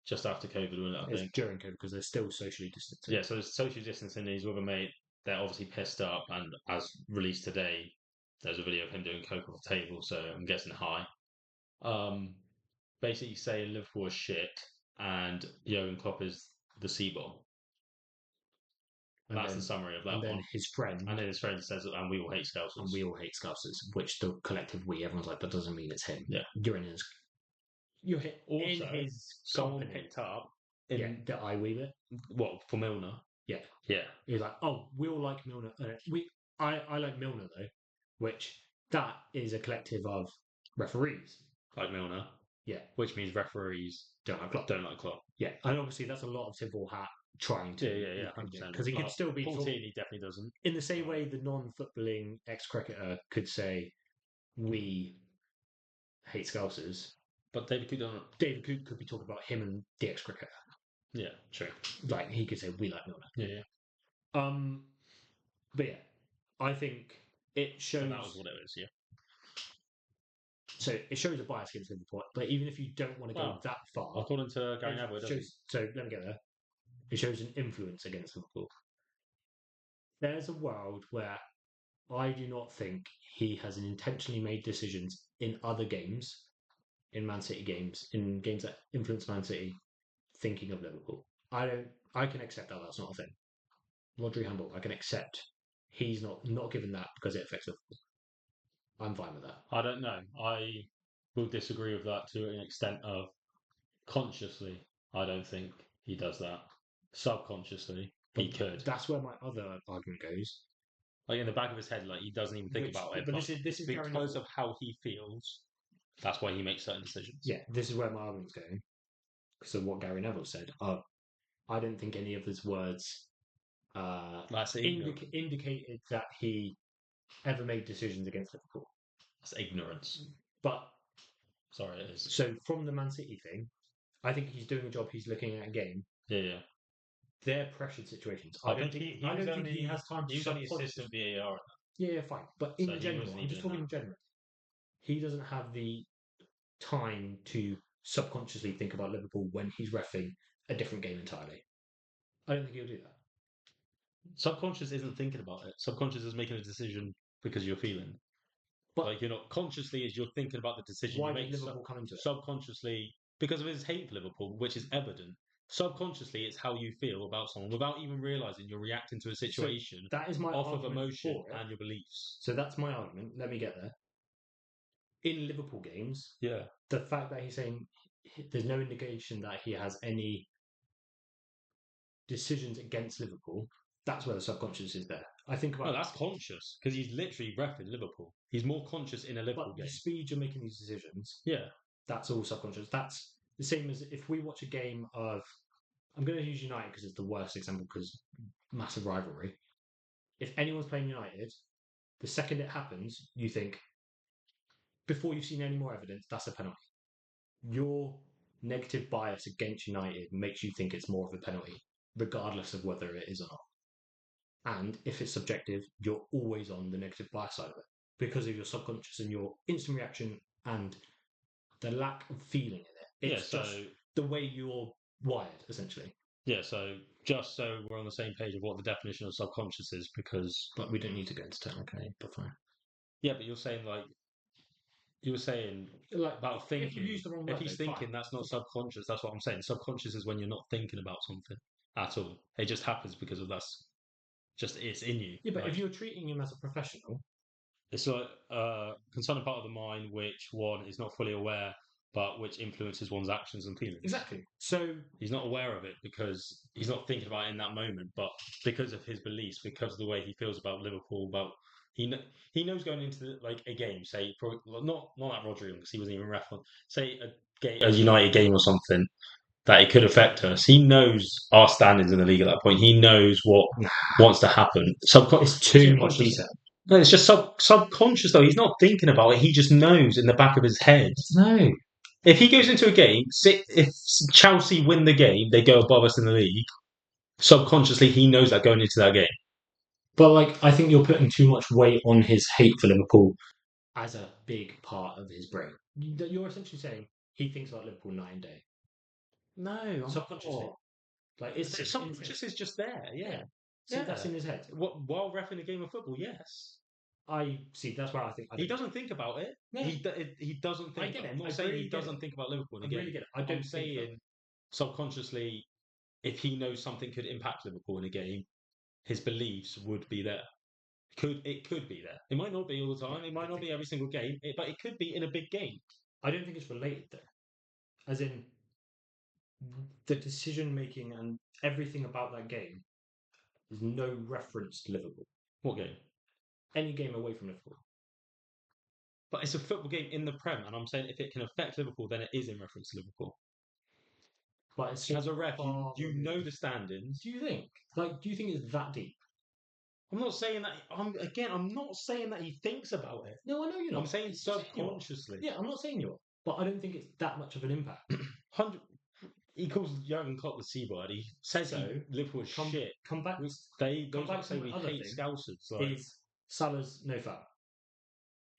just after COVID, wasn't it? I think during COVID because they're still socially distancing. Yeah, so there's social distancing. He's with a mate. They're obviously pissed up, and as released today, there's a video of him doing coke off the table. So I'm guessing high. Basically saying Liverpool is shit, and Jurgen Klopp is the C-bomb. That's the summary of that and one. Then his friend, and then his friend says, "And we all hate Scousers." And we all hate Scousers, which the collective we, everyone's like, that doesn't mean it's him. Yeah, you're in his. You're in his. Someone company. picked up. The I we bit. What for Milner? Yeah. He was like, "Oh, we all like Milner." I like Milner though, which that is a collective of referees. Like Milner. Yeah. Which means referees don't like Klopp. Don't like Klopp. Yeah, and obviously that's a lot of tinfoil hat trying to. Yeah, 100%. Because he could still be. 14, he definitely doesn't. In the same way, the non-footballing ex-cricketer could say, "We hate Scousers." But David Coote doesn't. David Coote could be talking about him and the ex-cricketer. Yeah, true. Like he could say, "We like Milner." Yeah. But yeah, I think it shows. And that was what it is. Yeah. So it shows a bias against Liverpool. But even if you don't want to go that far, according to Gary Neville, it shows. So let me get there. It shows an influence against Liverpool. There's a world where I do not think he has intentionally made decisions in other games, in Man City games, in games that influence Man City, thinking of Liverpool. I can accept that that's not a thing. Rodri handball, I can accept he's not given that because it affects Liverpool. I'm fine with that. I don't know. I will disagree with that to an extent of consciously. I don't think he does that. Subconsciously, he could. That's where my other argument goes. Like in the back of his head, like he doesn't even think about it. But this is because of how he feels. That's why he makes certain decisions. Yeah, this is where my argument's going. Because of what Gary Neville said. I don't think any of his words indicated that he ever made decisions against Liverpool. That's ignorance. But sorry, it is. So from the Man City thing, I think he's doing a job. He's looking at a game. Yeah. they're pressured situations. I think he I was don't think only he has time to he was only subconsciously. assistant VAR, Yeah, fine. But so in he general, wasn't I'm even just in talking that. in general. He doesn't have the time to subconsciously think about Liverpool when he's reffing a different game entirely. I don't think he'll do that. Subconscious isn't thinking about it. Subconscious is making a decision because you're feeling. But Like you're not consciously as you're thinking about the decision you why did make. Liverpool come into it? Subconsciously, because of his hate for Liverpool, which is evident. Subconsciously, it's how you feel about someone without even realizing you're reacting to a So situation that is my off of argument emotion for it. and your beliefs. So that's my argument. Let me get there. In Liverpool games, Yeah. the fact that he's saying there's no indication that he has any decisions against Liverpool, that's where the subconscious is there. I think No, about, that's conscious because he's literally repping Liverpool. He's more conscious in a Liverpool but game. the speed you're making these decisions, Yeah. that's all subconscious. That's the same as if we watch a game of, I'm going to use United because it's the worst example because massive rivalry. If anyone's playing United, the second it happens, you think, before you've seen any more evidence, that's a penalty. Your negative bias against United makes you think it's more of a penalty, regardless of whether it is or not. And if it's subjective, you're always on the negative bias side of it because of your subconscious and your instant reaction and the lack of feeling in it. Yeah. It's So just the way you're wired, essentially. yeah. So just so we're on the same page of what the definition of subconscious is, because But we don't need to go into technicality, but fine. yeah, but you're saying like you were saying Like, about if you thinking. use the wrong If word, he's though, fine. thinking, that's not subconscious. That's what I'm saying. Subconscious is when you're not thinking about something at all. It just happens because of that's just it's in you. Yeah, but Like if you're treating him as a professional, it's like concerning part of the mind which one is not fully aware, but which influences one's actions and feelings. exactly. So He's not aware of it because he's not thinking about it in that moment, but because of his beliefs, because of the way he feels about Liverpool, about he kn- he knows going into like a game, say not that Rodri because he wasn't even ref on, say a United game or something that it could affect us. He knows our standings in the league at that point. He knows what wants to happen. it's too much Subconscious. detail. No, it's just subconscious though. He's not thinking about it. He just knows in the back of his head. No. If he goes into a game, if Chelsea win the game, they go above us in the league. Subconsciously, he knows that going into that game. But like, I think you're putting too much weight on his hate for Liverpool as a big part of his brain. You're essentially saying he thinks about Liverpool night and day, No, I'm subconsciously. not. Like it's in his head. Subconscious is just there. Yeah, See, yeah. that's in his head. What while refing a game of football, yes. I see. That's where I think He doesn't think about it. No, He doesn't I think. get it. I'm not I saying really he get it. doesn't think about Liverpool in I a game. really get it. I don't I'm think saying subconsciously, if he knows something could impact Liverpool in a game, his beliefs would be there. Could be there. It might not be all the time. Yeah, It might not be every single game. But it could be in a big game. I don't think it's related though. As in the decision making and everything about that game is no reference to Liverpool. What game? Any game away from Liverpool. But it's a football game in the Prem, and I'm saying if it can affect Liverpool, then it is in reference to Liverpool. But it's As a ref, you know removed. the standings. Do you think? Like, do you think it's that deep? I'm not saying that. I'm not saying that he thinks about it. No, I know you're not. I'm saying It's not saying you are. subconsciously. Yeah, I'm not saying you are. But I don't think it's that much of an impact. 100. He calls Jurgen Klopp the C word. He says So, Liverpool is shit. Come back. They Come goes back on to to say my we other hate thing. Scousers. Like, Is Salah's no foul?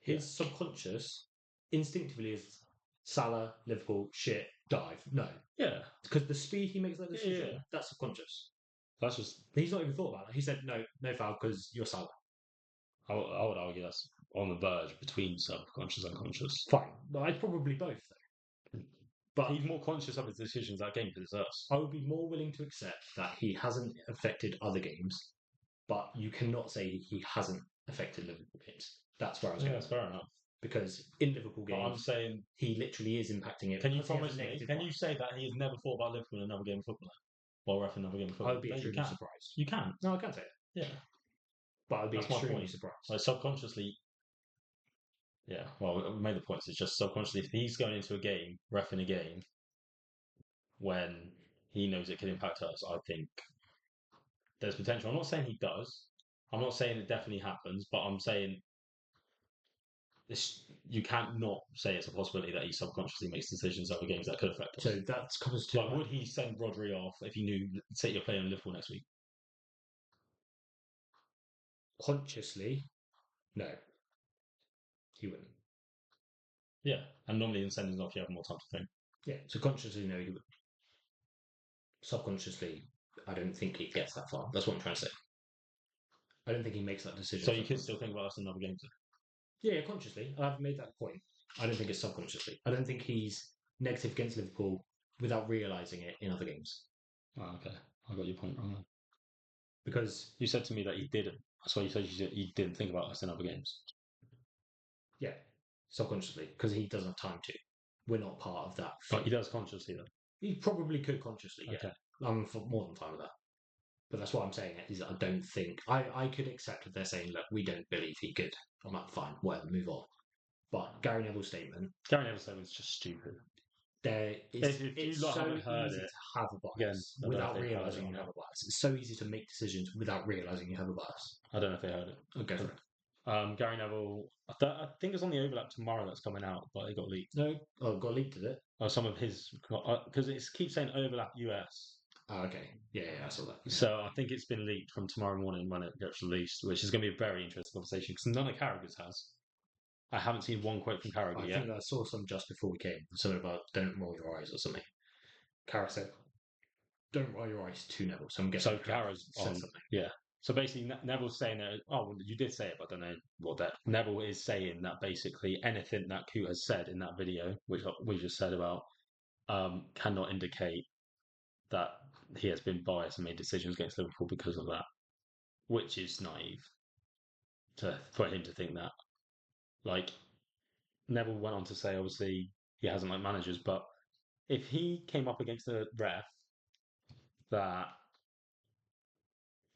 His Yeah. subconscious instinctively is Salah, Liverpool, shit, dive. No, yeah, because the speed he makes that decision, yeah. that's subconscious. That's just. He's not even thought about it. He said no foul because you're Salah. I would argue that's on the verge between subconscious and conscious. Fine, but I'd probably both though. But He's more conscious of his decisions that game because it's us. I would be more willing to accept that he hasn't affected other games, but you cannot say he hasn't affected Liverpool games. That's where I was Yeah, going. that's fair enough. Because in Liverpool But I'm games, saying, he literally is impacting it. can you because he has promise a me? negative Can you bias. say that he has never thought about Liverpool in another game of football? While ref another game of I football, would be no, you extremely can. surprised. You can. No, I can't say it. Yeah, But I'd be that's my extremely point. surprised. Like subconsciously, yeah. Well, we made the points. It's just subconsciously, if he's going into a game, ref in a game, when he knows it can impact us, I think there's potential. I'm not saying he does. I'm not saying it definitely happens, but I'm saying you can't not say it's a possibility that he subconsciously makes decisions over games that could affect us. So that comes to like, would he send Rodri off if he knew, say, you're playing Liverpool next week? consciously. No, he wouldn't. Yeah, and normally in sending off, you have more time to think. Yeah, so consciously, no, he wouldn't. Subconsciously, I don't think he gets that far. That's what I'm trying to say. I don't think he makes that decision. So you could still think about us in other games. Yeah, consciously. I've made that point. I don't think it's subconsciously. I don't think he's negative against Liverpool without realising it in other games. Oh, okay, I got your point wrong. Because you said to me that he didn't. That's why you said you didn't think about us in other games. yeah, subconsciously, because he doesn't have time to. We're not part of that. But he does consciously, though. He probably could consciously. Yeah, Okay. I'm for more than fine with that. But that's what I'm saying is I don't think I could accept if they're saying, look, we don't believe he could. I'm like, fine, whatever, move on. But Gary Neville's statement, Gary Neville's statement is just stupid. it's you so haven't heard easy it, to have a bias again, without I don't know if they've heard realizing it you or have not. a bias. It's so easy to make decisions without realizing you have a bias. I don't know if they heard it. I'll go for it. Gary Neville, I think it's on the overlap tomorrow that's coming out, but it got leaked. No, oh, got leaked, did it? Some of his, because it keeps saying overlap US. Oh, okay. Yeah, I saw that. So I think it's been leaked from tomorrow morning when it gets released, which is going to be a very interesting conversation because none of Carragher's has. I haven't seen one quote from Carragher yet. I think I saw some just before we came. Something about don't roll your eyes or something. Carragher said, don't roll your eyes to Neville. So I'm guessing Carragher's said on, something. yeah. So basically, Neville's saying that. Oh, well, you did say it, but I don't know what that. Neville is saying that basically anything that Coote has said in that video, which we just said about, cannot indicate that he has been biased and made decisions against Liverpool because of that, which is naive for him to think that. Like, Neville went on to say, obviously, he hasn't liked managers, but if he came up against a ref that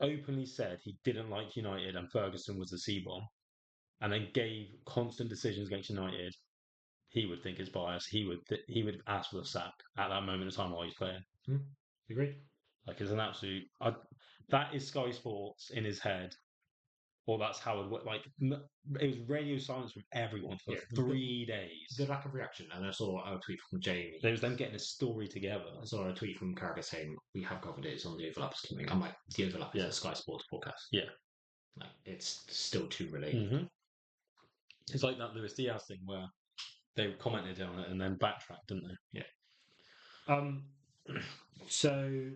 openly said he didn't like United and Ferguson was the C-bomb, and then gave constant decisions against United, he would think it's biased. He would ask for the sack at that moment in time while he's playing. Agreed. Like, it's an absolute. That is Sky Sports in his head, or that's how it worked. Like, it was radio silence from everyone for 3 days. Good lack of reaction, and I saw a tweet from Jamie. There was them getting a story together. I saw a tweet from Carragher saying, we have covered it, it's on the overlap. I'm like, the overlap is a Sky Sports podcast. Yeah. Like, it's still too related. Mm-hmm. It's like that Luis Diaz thing where they commented on it and then backtracked, didn't they? Yeah. So,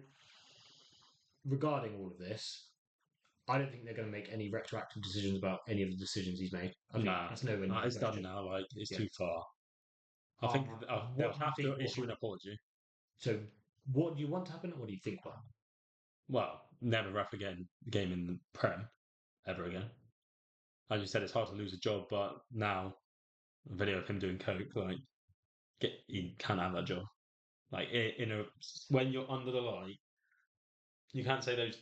regarding all of this, I don't think they're going to make any retroactive decisions about any of the decisions he's made. I think that's nowhere near it's done now. Like, it's too far. I think they'll have to issue an apology. So, what do you want to happen, or what do you think will happen? Well, never ref again game in the Prem ever again. As you said, it's hard to lose a job, but now a video of him doing coke, like, he can't have that job. Like, when you're under the light, you can't say those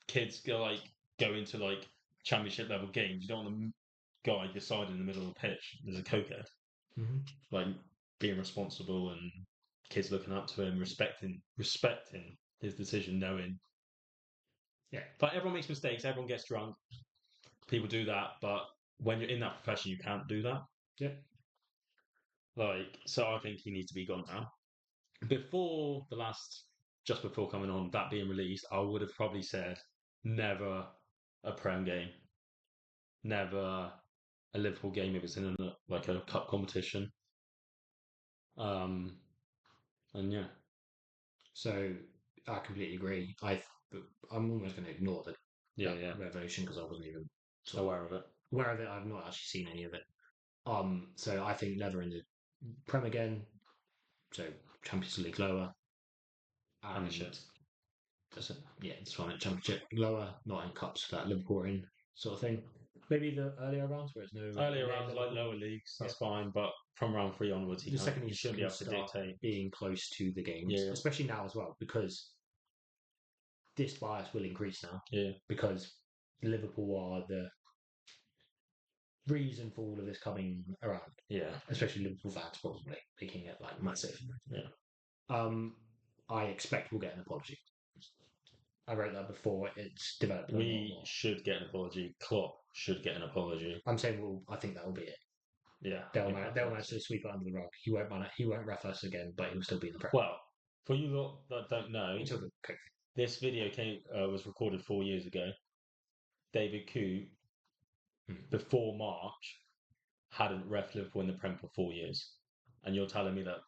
kids go into like championship level games. You don't want the guy deciding in the middle of the pitch there's a cokehead. Mm-hmm. Like, being responsible and kids looking up to him, respecting his decision, knowing. Yeah. But everyone makes mistakes. Everyone gets drunk. People do that, but when you're in that profession, you can't do that. Yeah. Like, so I think he needs to be gone now. Just before coming on, that being released, I would have probably said never a Prem game, never a Liverpool game if it's in a cup competition. And yeah. So I completely agree. I'm almost going to ignore the revelation because I wasn't even aware of it. Aware of it, I've not actually seen any of it. So I think never in the Prem again. So Champions League lower. Championship. That's it. Yeah, it's fine. Championship lower, not in cups that Liverpool are in, sort of thing. Maybe the earlier rounds where it's no earlier rounds like lower leagues, that's fine. But from round 3 onwards, he shouldn't be able to dictate being close to the games, especially now as well, because this bias will increase now. Yeah, because Liverpool are the reason for all of this coming around. Yeah, especially Liverpool fans probably making it like massive. Yeah. I expect we'll get an apology. I wrote that before it's developed. We should get an apology. Klopp should get an apology. I'm saying I think that will be it. Yeah, They'll, I ma- think they'll that's manage it. to sweep it under the rug. He won't ref us again, but he'll still be in the Prem. Well, for you lot that don't know, Until the coach. this video was recorded 4 years ago. David Coote, before March, hadn't ref Liverpool in the Prem for 4 years, and you're telling me that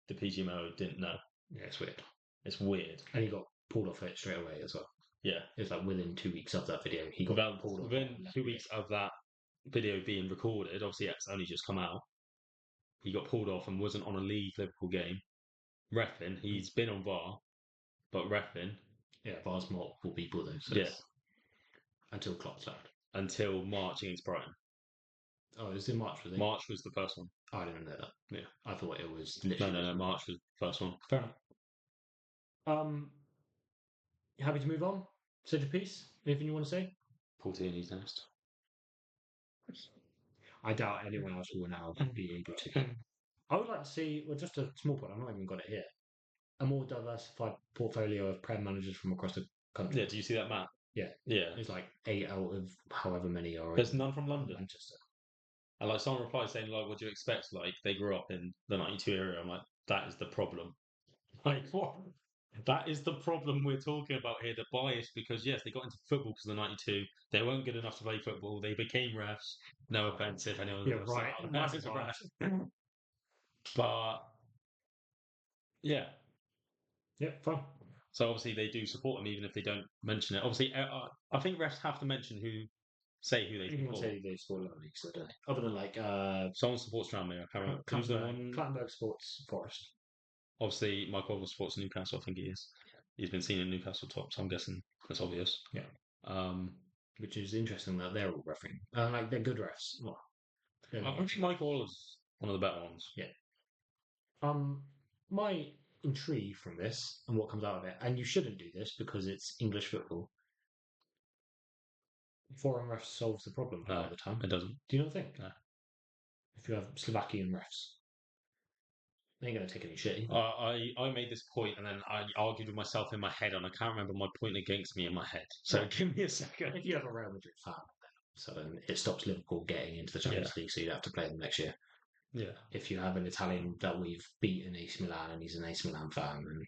the PGMO didn't know? Yeah, it's weird. It's weird. And he got pulled off it straight away as well. Yeah, It's like within 2 weeks of that video, he got pulled off. within 2 weeks of that video being recorded, obviously it's only just come out. He got pulled off and wasn't on a league Liverpool game. Reffing, he's been on VAR, but reffing. Yeah, VAR's multiple people though. So Yeah. Until Klopp's left. Until March against Brighton. Oh, it was in March, was it? March was the first one. Oh, I didn't know that. Yeah. I thought it was literally. No. March was the first one. Fair enough. Happy to move on? Said your piece? Anything you want to say? Portini's next. I doubt anyone else will now be able to. I would like to see, well, just a small point, I've not even got it here, a more diversified portfolio of Prem managers from across the country. Yeah, do you see that map? Yeah. Yeah. It's like 8 out of however many are. There's none from London. Manchester. And like someone replied saying, like, what do you expect? Like, they grew up in the 92 area. I'm like, that is the problem. Like, what? That is the problem we're talking about here. The bias, because yes, they got into football because of the 92. They weren't good enough to play football. They became refs. No offense if anyone. Yeah, right. Massive ref. But yeah. Yeah, fine. So obviously they do support them even if they don't mention it. Obviously, I think refs have to mention who they Everyone support. say they support other leagues, don't they? Other than like Someone supports Tranmere. I can't remember. Who's the one? Clattenburg Sports Forest. Obviously, Michael Oliver supports Newcastle. I think he is. He's been seen in Newcastle top, so I'm guessing that's obvious. Yeah. Which is interesting that they're all refereeing. Like they're good refs. Well, I think Michael Oliver's one of the better ones. Yeah. My intrigue from this and what comes out of it, and you shouldn't do this because it's English football. Foreign refs solves the problem a lot of the time. It doesn't. Do you not think? No. If you have Slovakian refs, they ain't gonna take any shit. I made this point and then I argued with myself in my head, and I can't remember my point against me in my head. So give me a second. If you have a Real Madrid fan, so then it stops Liverpool getting into the Champions League, so you'd have to play them next year. Yeah. If you have an Italian that we've beaten AC Milan and he's an AC Milan fan, and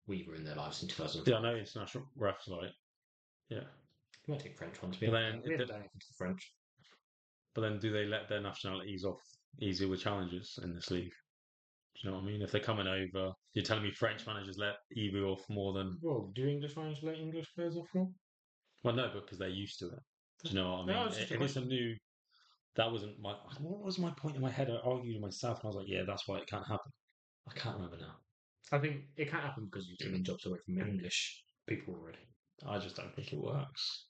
we were in their lives in 2000. Yeah, I know international refs like. Yeah. You might take French ones. But then, we haven't done anything to the French. But then, do they let their nationalities off easier with challenges in this league? Do you know what I mean? If they're coming over, you're telling me French managers let EV off more than. Well, do English managers let English players off more? Well, no, because they're used to it. Do you know what I mean? No, if it's a new. That wasn't my. What was my point in my head? I argued with myself, and I was like, "Yeah, that's why it can't happen." I can't remember now. I think it can't happen because you're taking jobs away from English people already. I just don't think it works.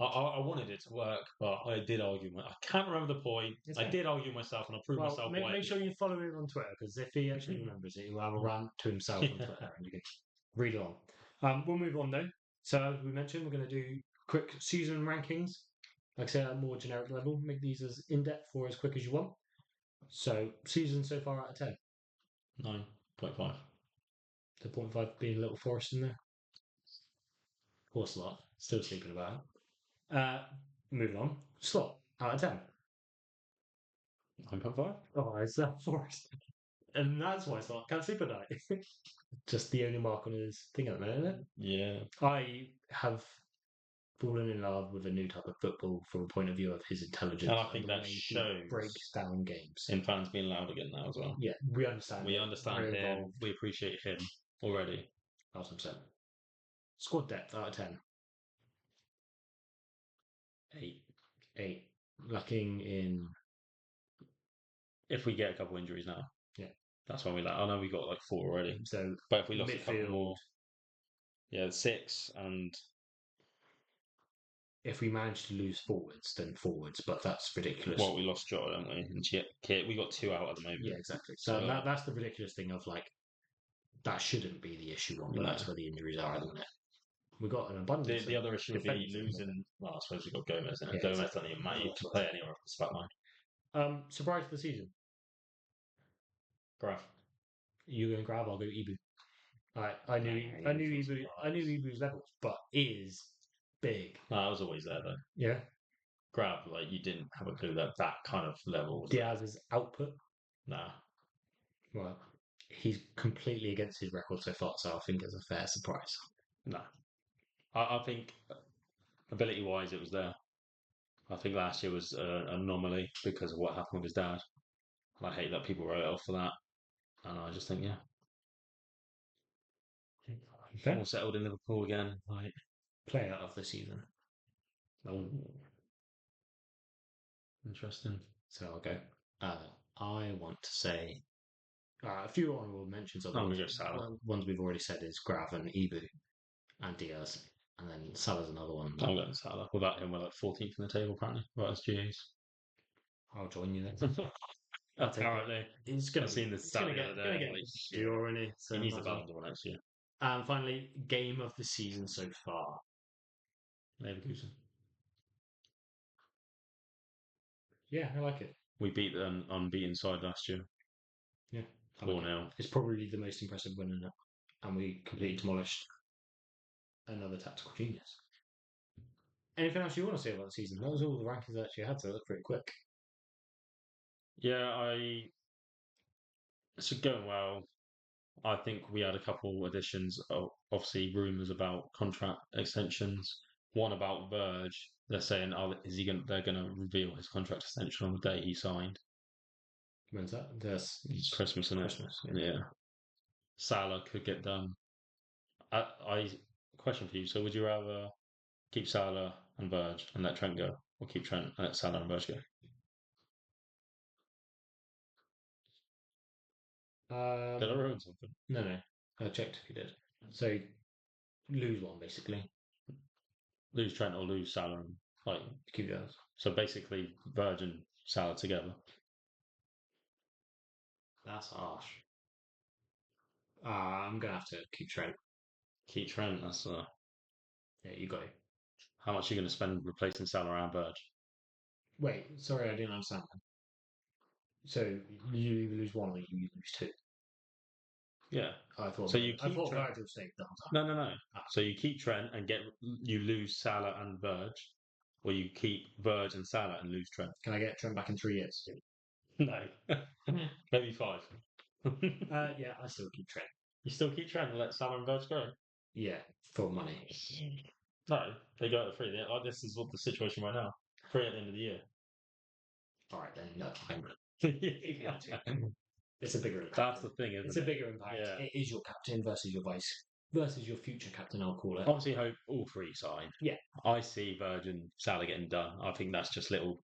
I wanted it to work, but I did argue. I can't remember the point. I did argue myself, and I proved myself right. Make sure you follow him on Twitter, because if he actually remembers it, he will have a rant to himself on Twitter, and you can read on. We'll move on though. So as we mentioned, we're going to do quick season rankings. Like I said, at a more generic level. Make these as in-depth or as quick as you want. So season so far out of 10. 9.5. The 0.5 being a little Forest in there. Horse lot. Still sleeping about it. Moving on. Slot out of 10. 9.5. Oh, it's that Forest. And that's why Slot can't sleep at night. Just the only mark on his thing at the minute, isn't it? Yeah. I have fallen in love with a new type of football from a point of view of his intelligence. And I think that shows. Breaks down games. In fans being loud again now as well. Yeah, we understand. We understand him. Involved. We appreciate him already. 1,000%. Squad depth out of 10. 8. Lacking in. If we get a couple injuries now. Yeah. That's when we lack. I know we got like 4 already. So, but if we lost a couple more. Yeah, 6 and. If we manage to lose forwards, then forwards, but that's ridiculous. Well, we lost Jota, don't we? And Kit, we got 2 out at the moment. Yeah, exactly. So that's the ridiculous thing of like, that shouldn't be the issue on, but that's where the injuries are at the minute. We've got an abundance. The other issue would be losing. Well, I suppose we've got Gomez, and Gomez doesn't even matter. You can play anywhere off the back line. Surprise for the season. Graf. You're going to grab, I'll go Ibu. I knew Ibu's levels, but is big. No, I was always there though. Yeah. grab, like, you didn't have a clue that kind of level was there. Diaz's output. Nah. Well, he's completely against his record so far, so I think it's a fair surprise. No. I think ability-wise, it was there. I think last year was an anomaly because of what happened with his dad. And I hate that people wrote it off for that. And I just think, yeah, Okay. all settled in Liverpool again. Like, Player of the season. oh, interesting. So I'll go. I want to say a few honourable mentions of I'm ones, gonna go Salah. ones we've already said is Grav and Ibu and Diaz. And then Salah's another one. I'm going Salah. Without him, we're like 14th in the table, apparently. Right, as GAs. I'll join you then. Apparently. It's going I've to seen this stat the other day. get Like, shit. Dior in it. So He needs a might as well. Ballon d'Or next year. And finally, game of the season so far. Leverkusen. Yeah, I like it. We beat the unbeaten side last year. Yeah, I 4 like it. 0. It's probably the most impressive win in it. And we completely demolished another tactical genius. Anything else you want to say about the season? That was all the rankings I actually had, so that's pretty quick. Yeah, it's going well. I think we had a couple additions. Obviously, rumours about contract extensions. One about Verge. They're saying, "Oh, is he going? They're going to reveal his contract extension on the day he signed." When's that? That's It's Christmas, isn't it? Christmas. Yeah. Salah could get done. I question for you. So, would you rather keep Salah and Verge and let Trent go, or keep Trent and let Salah and Verge go? Did I ruin something? No. I checked if you did. So lose one basically. Lose Trent or lose Salah and like Keep the others. so basically Verge and Salah together. That's harsh. I'm gonna have to keep Trent. Keep Trent. That's Yeah, you got it. how much are you going to spend replacing Salah and Verge? Wait, sorry, I didn't understand that. So you lose one or you lose two. Yeah. I thought So you I keep thought Trent. Virgil stayed the whole time. No. Ah. So you keep Trent and you lose Salah and Verge, or you keep Verge and Salah and lose Trent. Can I get Trent back in 3 years? No, maybe 5. Yeah, I still keep Trent. You still keep Trent and let Salah and Verge go? Yeah, for money. No, they go at 3. Like, this is what the situation right now. 3 at the end of the year. All right then, no, fine. Yeah. It's a bigger impact. That's the thing, isn't It's it? a bigger impact. Yeah. It is your captain versus your vice versus your future captain. I'll call it. Obviously, hope all 3 sign. Yeah. I see Verge and Salah getting done. I think that's just little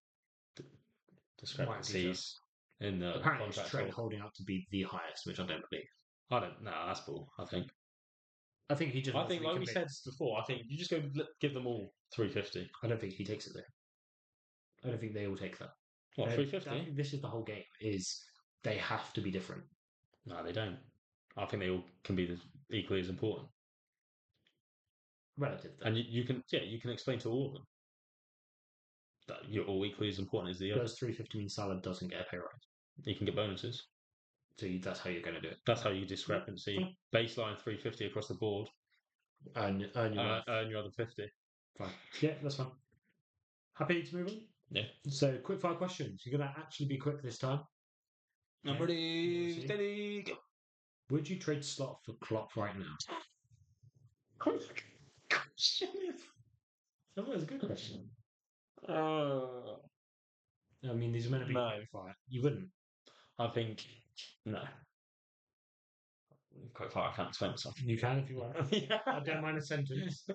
discrepancies in the Apparently, it's contract. Trent holding up to be the highest, which I don't believe. I don't know. That's bull. I think. I think he just. I think, like we said before, I think you just go give them all 350. I don't think he takes it there. I don't think they all take that. What, I 350? think this is the whole game. Is they have to be different. No, they don't. I think they all can be equally as important. Relative, though. And you can explain to all of them that you're all equally as important as the other. Does 350 mean Salah doesn't get a pay rise? You can get bonuses. So that's how you're going to do it. That's how you discrepancy. Baseline 350 across the board. Earn Earn your other 50. Fine. Yeah, that's fine. Happy to move on? Yeah. So, quick fire questions. You're going to actually be quick this time. I'm ready. Steady. Go. Would you trade Slot for Klopp right now? That was a good question. I mean, these are meant to be No. quick fire. You wouldn't. I think no. Quite far, I can't explain myself. You can if you want. Yeah. I don't mind a sentence.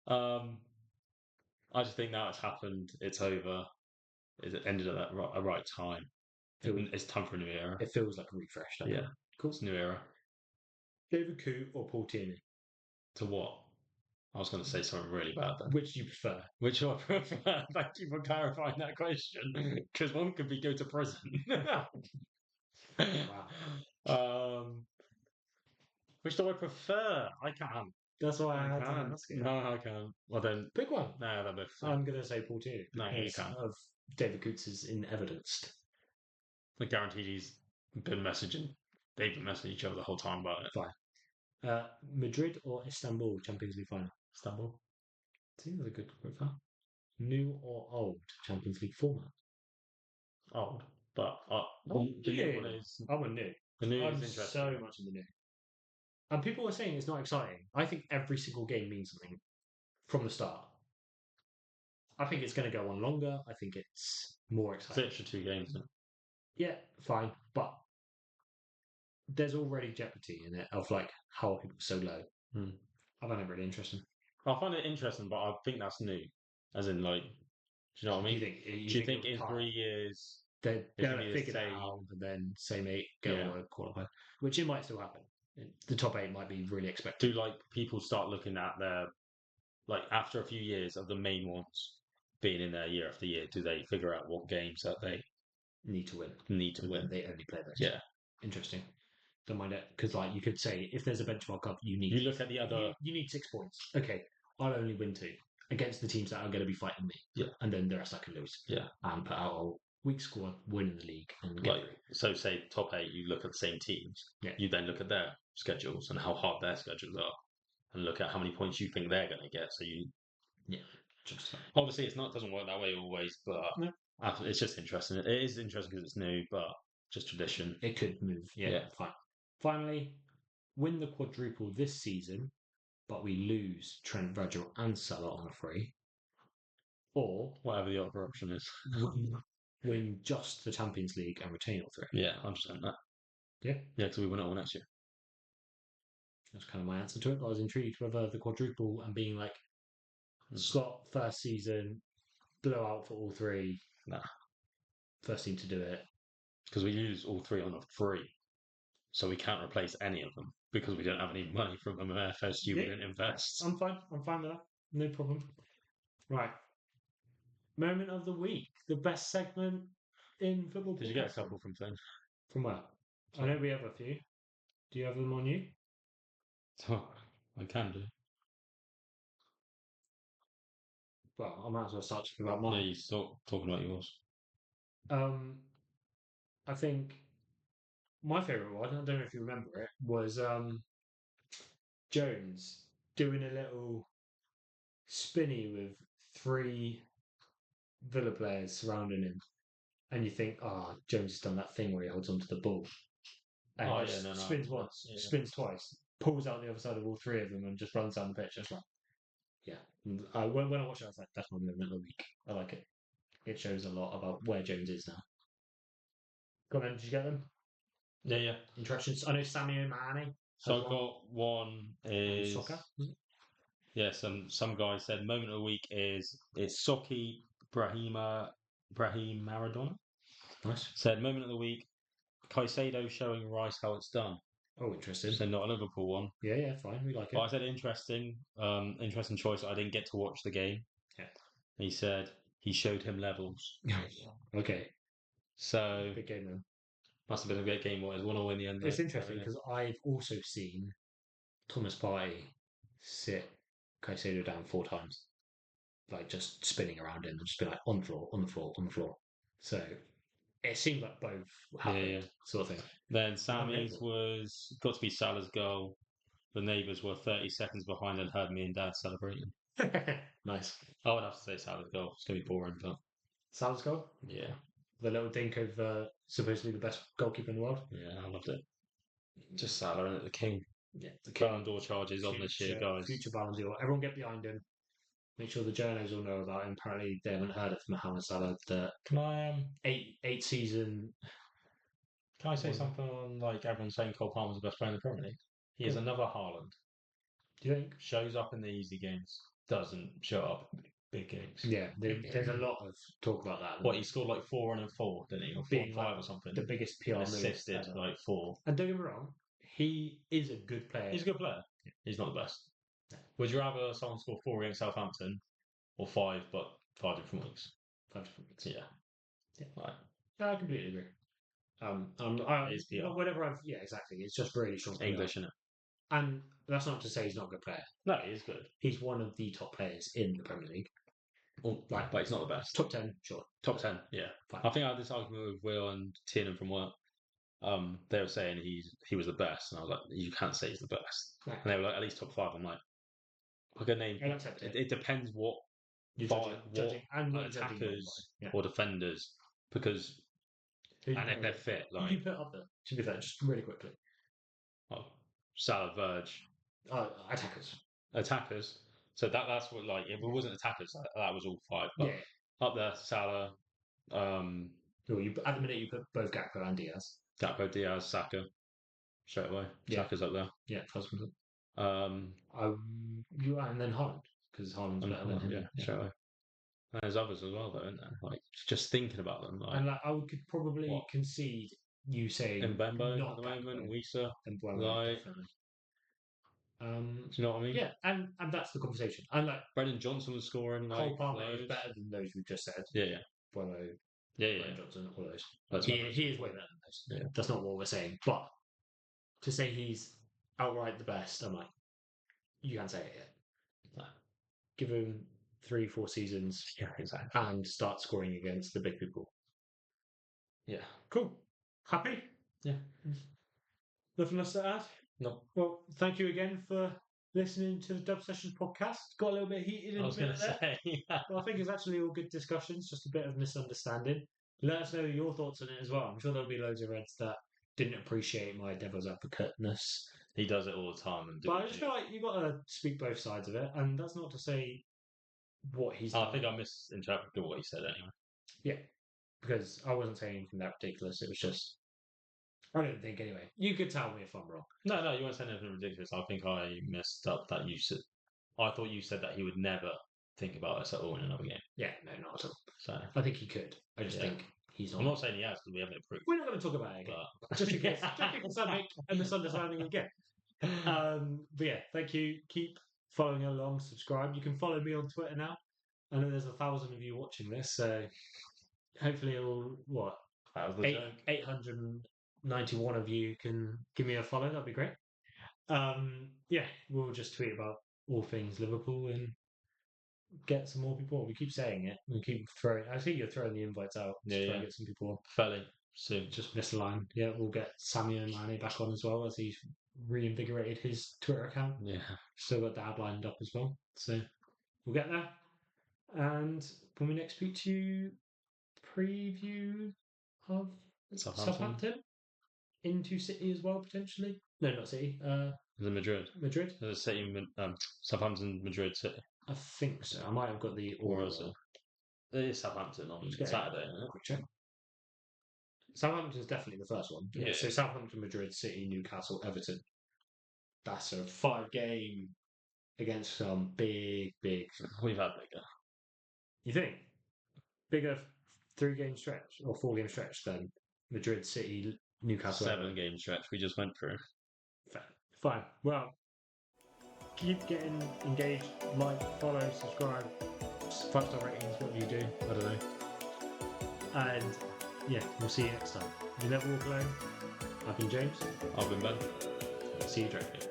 I just think now it's happened. It's over. It ended at a right time. It's time for a new era. It feels like a refresh. Yeah. Cool. It's a new era. David Coote or Paul Tierney? To what? I was going to say something really bad then. Which do you prefer? Which I prefer. Thank you for clarifying that question. Because one could be go to prison. Wow. Which do I prefer? I can't. That's why I had to can't. ask it. No, I can't. Well then, Pick one. no, they're both. I'm going to say Paul Tierney. No, you because can't. Of David Coote's is in evidenced. I guarantee he's been messaging. They've been messaging each other the whole time about it. Fine. Madrid or Istanbul Champions League final? Istanbul. Seems a good profile. New or old Champions League format? Old, but the new one is I'm a new. the new I'm is interesting. so much in the new. And people are saying it's not exciting. I think every single game means something from the start. I think it's going to go on longer. I think it's more It's exciting. extra 2 games. Isn't it? Yeah, fine. But there's already jeopardy in it of like how are people so low. Hmm. I find it really interesting. I find it interesting, but I think that's new. As in, like, do you know what I Do you mean? think you Do you think think it'll in tire? 3 years They're it's going gonna to be the figure that out same? and then same eight go Yeah. qualify, which it might still happen. The top eight might be really Do expected. like people start looking at their like after a few years of the main ones being in there year after year? Do they figure out what games that they Need to win. need to And then win? they only play those. Yeah. Interesting. Don't mind it because like you could say if there's a benchmark up, you You look at the other. you need 6 points. Okay, I'll only win 2 against the teams that are going to be fighting me. Yeah. And then the rest I can lose. Yeah. And put out a weak squad, win the league, and get Like, through. so say top 8, you look at the same teams. Yeah. You then look at their schedules and how hard their schedules are, and look at how many points you think they're going to get. So you Yeah. Just obviously it's not doesn't work that way always, but no. it's just interesting. It is interesting because it's new, but just tradition. It could move. Yeah, Yeah. fine. Finally, win the quadruple this season, but we lose Trent, Virgil, and Salah on a free, or Whatever the other option is. win just the Champions League and retain all 3. Yeah, I understand that. Yeah. Yeah, because we win it all next year. That's kind of my answer to it. But I was intrigued whether the quadruple and being like slot first season, blow out for all 3. Nah. First team to do it. Because we use all 3 on a free. So we can't replace any of them because we don't have any money from them. FSU Yeah. wouldn't invest. I'm fine. I'm fine with that. No problem. Right. Moment of the week. The best segment in football. Did you get a podcasting. couple from things? From where? I know we have a few. Do you have them on you? Oh, I can do. Well, I might as well start talking about Yeah, mine. you start talking about yours. I think my favourite one, I don't know if you remember it, was Jones doing a little spinny with 3 Villa players surrounding him. And you think, Jones has done that thing where he holds onto the ball. And Oh, he yeah, no. spins once, Yeah. spins twice, pulls out the other side of all 3 of them and just runs down the pitch. Just like, yeah. And when I watched it, I was like, that's my moment of the week. I like it. It shows a lot about where Jones is now. Go on then, did you get them? Yeah. Interactions. I know Sammy Mane. So I got one is Soccer. yeah. Some guy said moment of the week is Socky Brahim Maradona. Nice. Said moment of the week Caicedo showing Rice how it's done. Oh, interesting. So not a Liverpool one. Yeah, fine. We like But I it. said interesting choice. I didn't get to watch the game. Yeah. He said he showed him levels. Okay. So Big game then. must have been a great game. What is 1-0 in the end? It's interesting because I've also seen Thomas Partey sit Caicedo down 4 times, like just spinning around him and just be like on the floor, on the floor, on the floor. So it seemed like both happened, sort of thing. Then Sammy's was got to be Salah's goal. The neighbours were 30 seconds behind and heard me and Dad celebrating. Nice. I would have to say Salah's goal. It's going to be boring, but Salah's goal? yeah. The little dink of supposedly the best goalkeeper in the world? Yeah, I loved it. Just Salah and the king. Yeah. The Ballon d'Or charges on this year, guys. Future Ballon d'Or. Everyone get behind him. Make sure the journos all know about him. Apparently, they haven't heard of Mohamed Salah. The Can I 8 season. can I say something on like everyone's saying Cole Palmer's the best player in the Premier League? He is another Haaland. Do you think? Shows up in the easy games, doesn't show up in big games. Yeah, there's a lot of talk about that. What he scored like 4 and 4, didn't he? Or 4 Being and 5 like or something. the biggest PR And move assisted ever. like 4. And don't get me wrong, he is a good player. He's a good player. He's not the best. No. Would you rather someone score 4 against Southampton or 5, but 5 different weeks? 5 different weeks. Yeah. Right. I completely agree. It's PR. Whatever yeah, exactly. It's just really short. English, isn't it? And that's not to say he's not a good player. No, he is good. He's one of the top players in the Premier League. Well, Like, but he's not the best. Top 10, sure. Top 10, yeah. Fine. I think I had this argument with Will and Tiernan from work. They were saying he was the best, and I was like, you can't say he's the best. No. And they were like, at least top 5. I'm like, I can name. I'll accept it. It depends what You're by judging and what you're judging attackers by. Yeah. or defenders, because Who do you and if put they're up? fit, Who like do you put up there? To be fair, just really quickly. Salah, Verge, Attackers. attackers. So that's what, like, if it wasn't attackers, that was all five. But Yeah. up there, Salah, Well, at the minute you put both Gakpo and Diaz. Gakpo, Diaz, Saka, straight away. Yeah. Saka's up there. Yeah, husband. Um, And then Haaland, because Haaland's better than him. yeah, straight away. And there's others as well, though, isn't there? Like, just thinking about them, like, And like I could probably what? concede you saying Mbembo not at the Gakpo moment, Wisa, and Mbembo, like, definitely. do you know what I mean? Yeah, and that's the conversation. And like Brendan Johnson was scoring, Cole like, Palmer is loads. better than those we've just said. Yeah, yeah. Mbembo, Yeah, yeah. Brendan Johnson, all those. That's He what is way better than those. Yeah. That's not what we're saying. But to say he's outright the best, I'm like, you can't say it yet. No. Give him 3-4 seasons Yeah, exactly. and start scoring against the big people. Yeah. Cool. Happy? Yeah. Nothing else to add? No. Well, thank you again for listening to the Dub Sessions podcast. Got a little bit heated in I was the going to middle there. say, yeah. Well, I think it's actually all good discussions, just a bit of misunderstanding. Let us know your thoughts on it as well. I'm sure there'll be loads of Reds that didn't appreciate my devil's advocate-ness. He does it all the time. And But I just feel like you've got to speak both sides of it, and that's not to say what he's done. I think I misinterpreted what he said anyway. Yeah, because I wasn't saying anything that ridiculous. It was just, I don't think anyway. You could tell me if I'm wrong. No, you weren't saying anything ridiculous. I think I messed up that you said. I thought you said that he would never think about us at all in another game. Yeah, no, not at all. So I think he could. I just think he's not. I'm not saying he has because we haven't improved. We're not going to talk about it again. But Just in case I make a misunderstanding again. But yeah, thank you. Keep following along, subscribe. You can follow me on Twitter now. I know there's 1,000 of you watching this, so hopefully that was the joke. 891 of you can give me a follow. That'd be great. Yeah, we'll just tweet about all things Liverpool and get some more people. We keep saying it. We keep throwing. I think you're throwing the invites out to try and get some people on. Fairly soon. Just misaligned. Yeah, we'll get Samuel and Mane back on as well as he's reinvigorated his Twitter account. Yeah. Still got Dad lined up as well. So we'll get there. And when we next speak to you, preview of Southampton into City as well, potentially. No, not City. The Madrid. Madrid. The City, Southampton, Madrid, City. I think so. I might have got the Or order. is it? It is Southampton on Let's get Saturday, it. isn't it? Quick check. Southampton's definitely the first one. Yeah. So Southampton, Madrid, City, Newcastle, Everton. That's a 5-game against some big. We've had bigger. You think? Bigger 3-game stretch or 4-game stretch than Madrid, City, Newcastle. 7-game stretch we just went through. Fine. Well, keep getting engaged. Like, follow, subscribe. 5-star ratings, what do you do? I don't know. And yeah, we'll see you next time. You never walk alone. I've been James. I've been Ben. See you directly.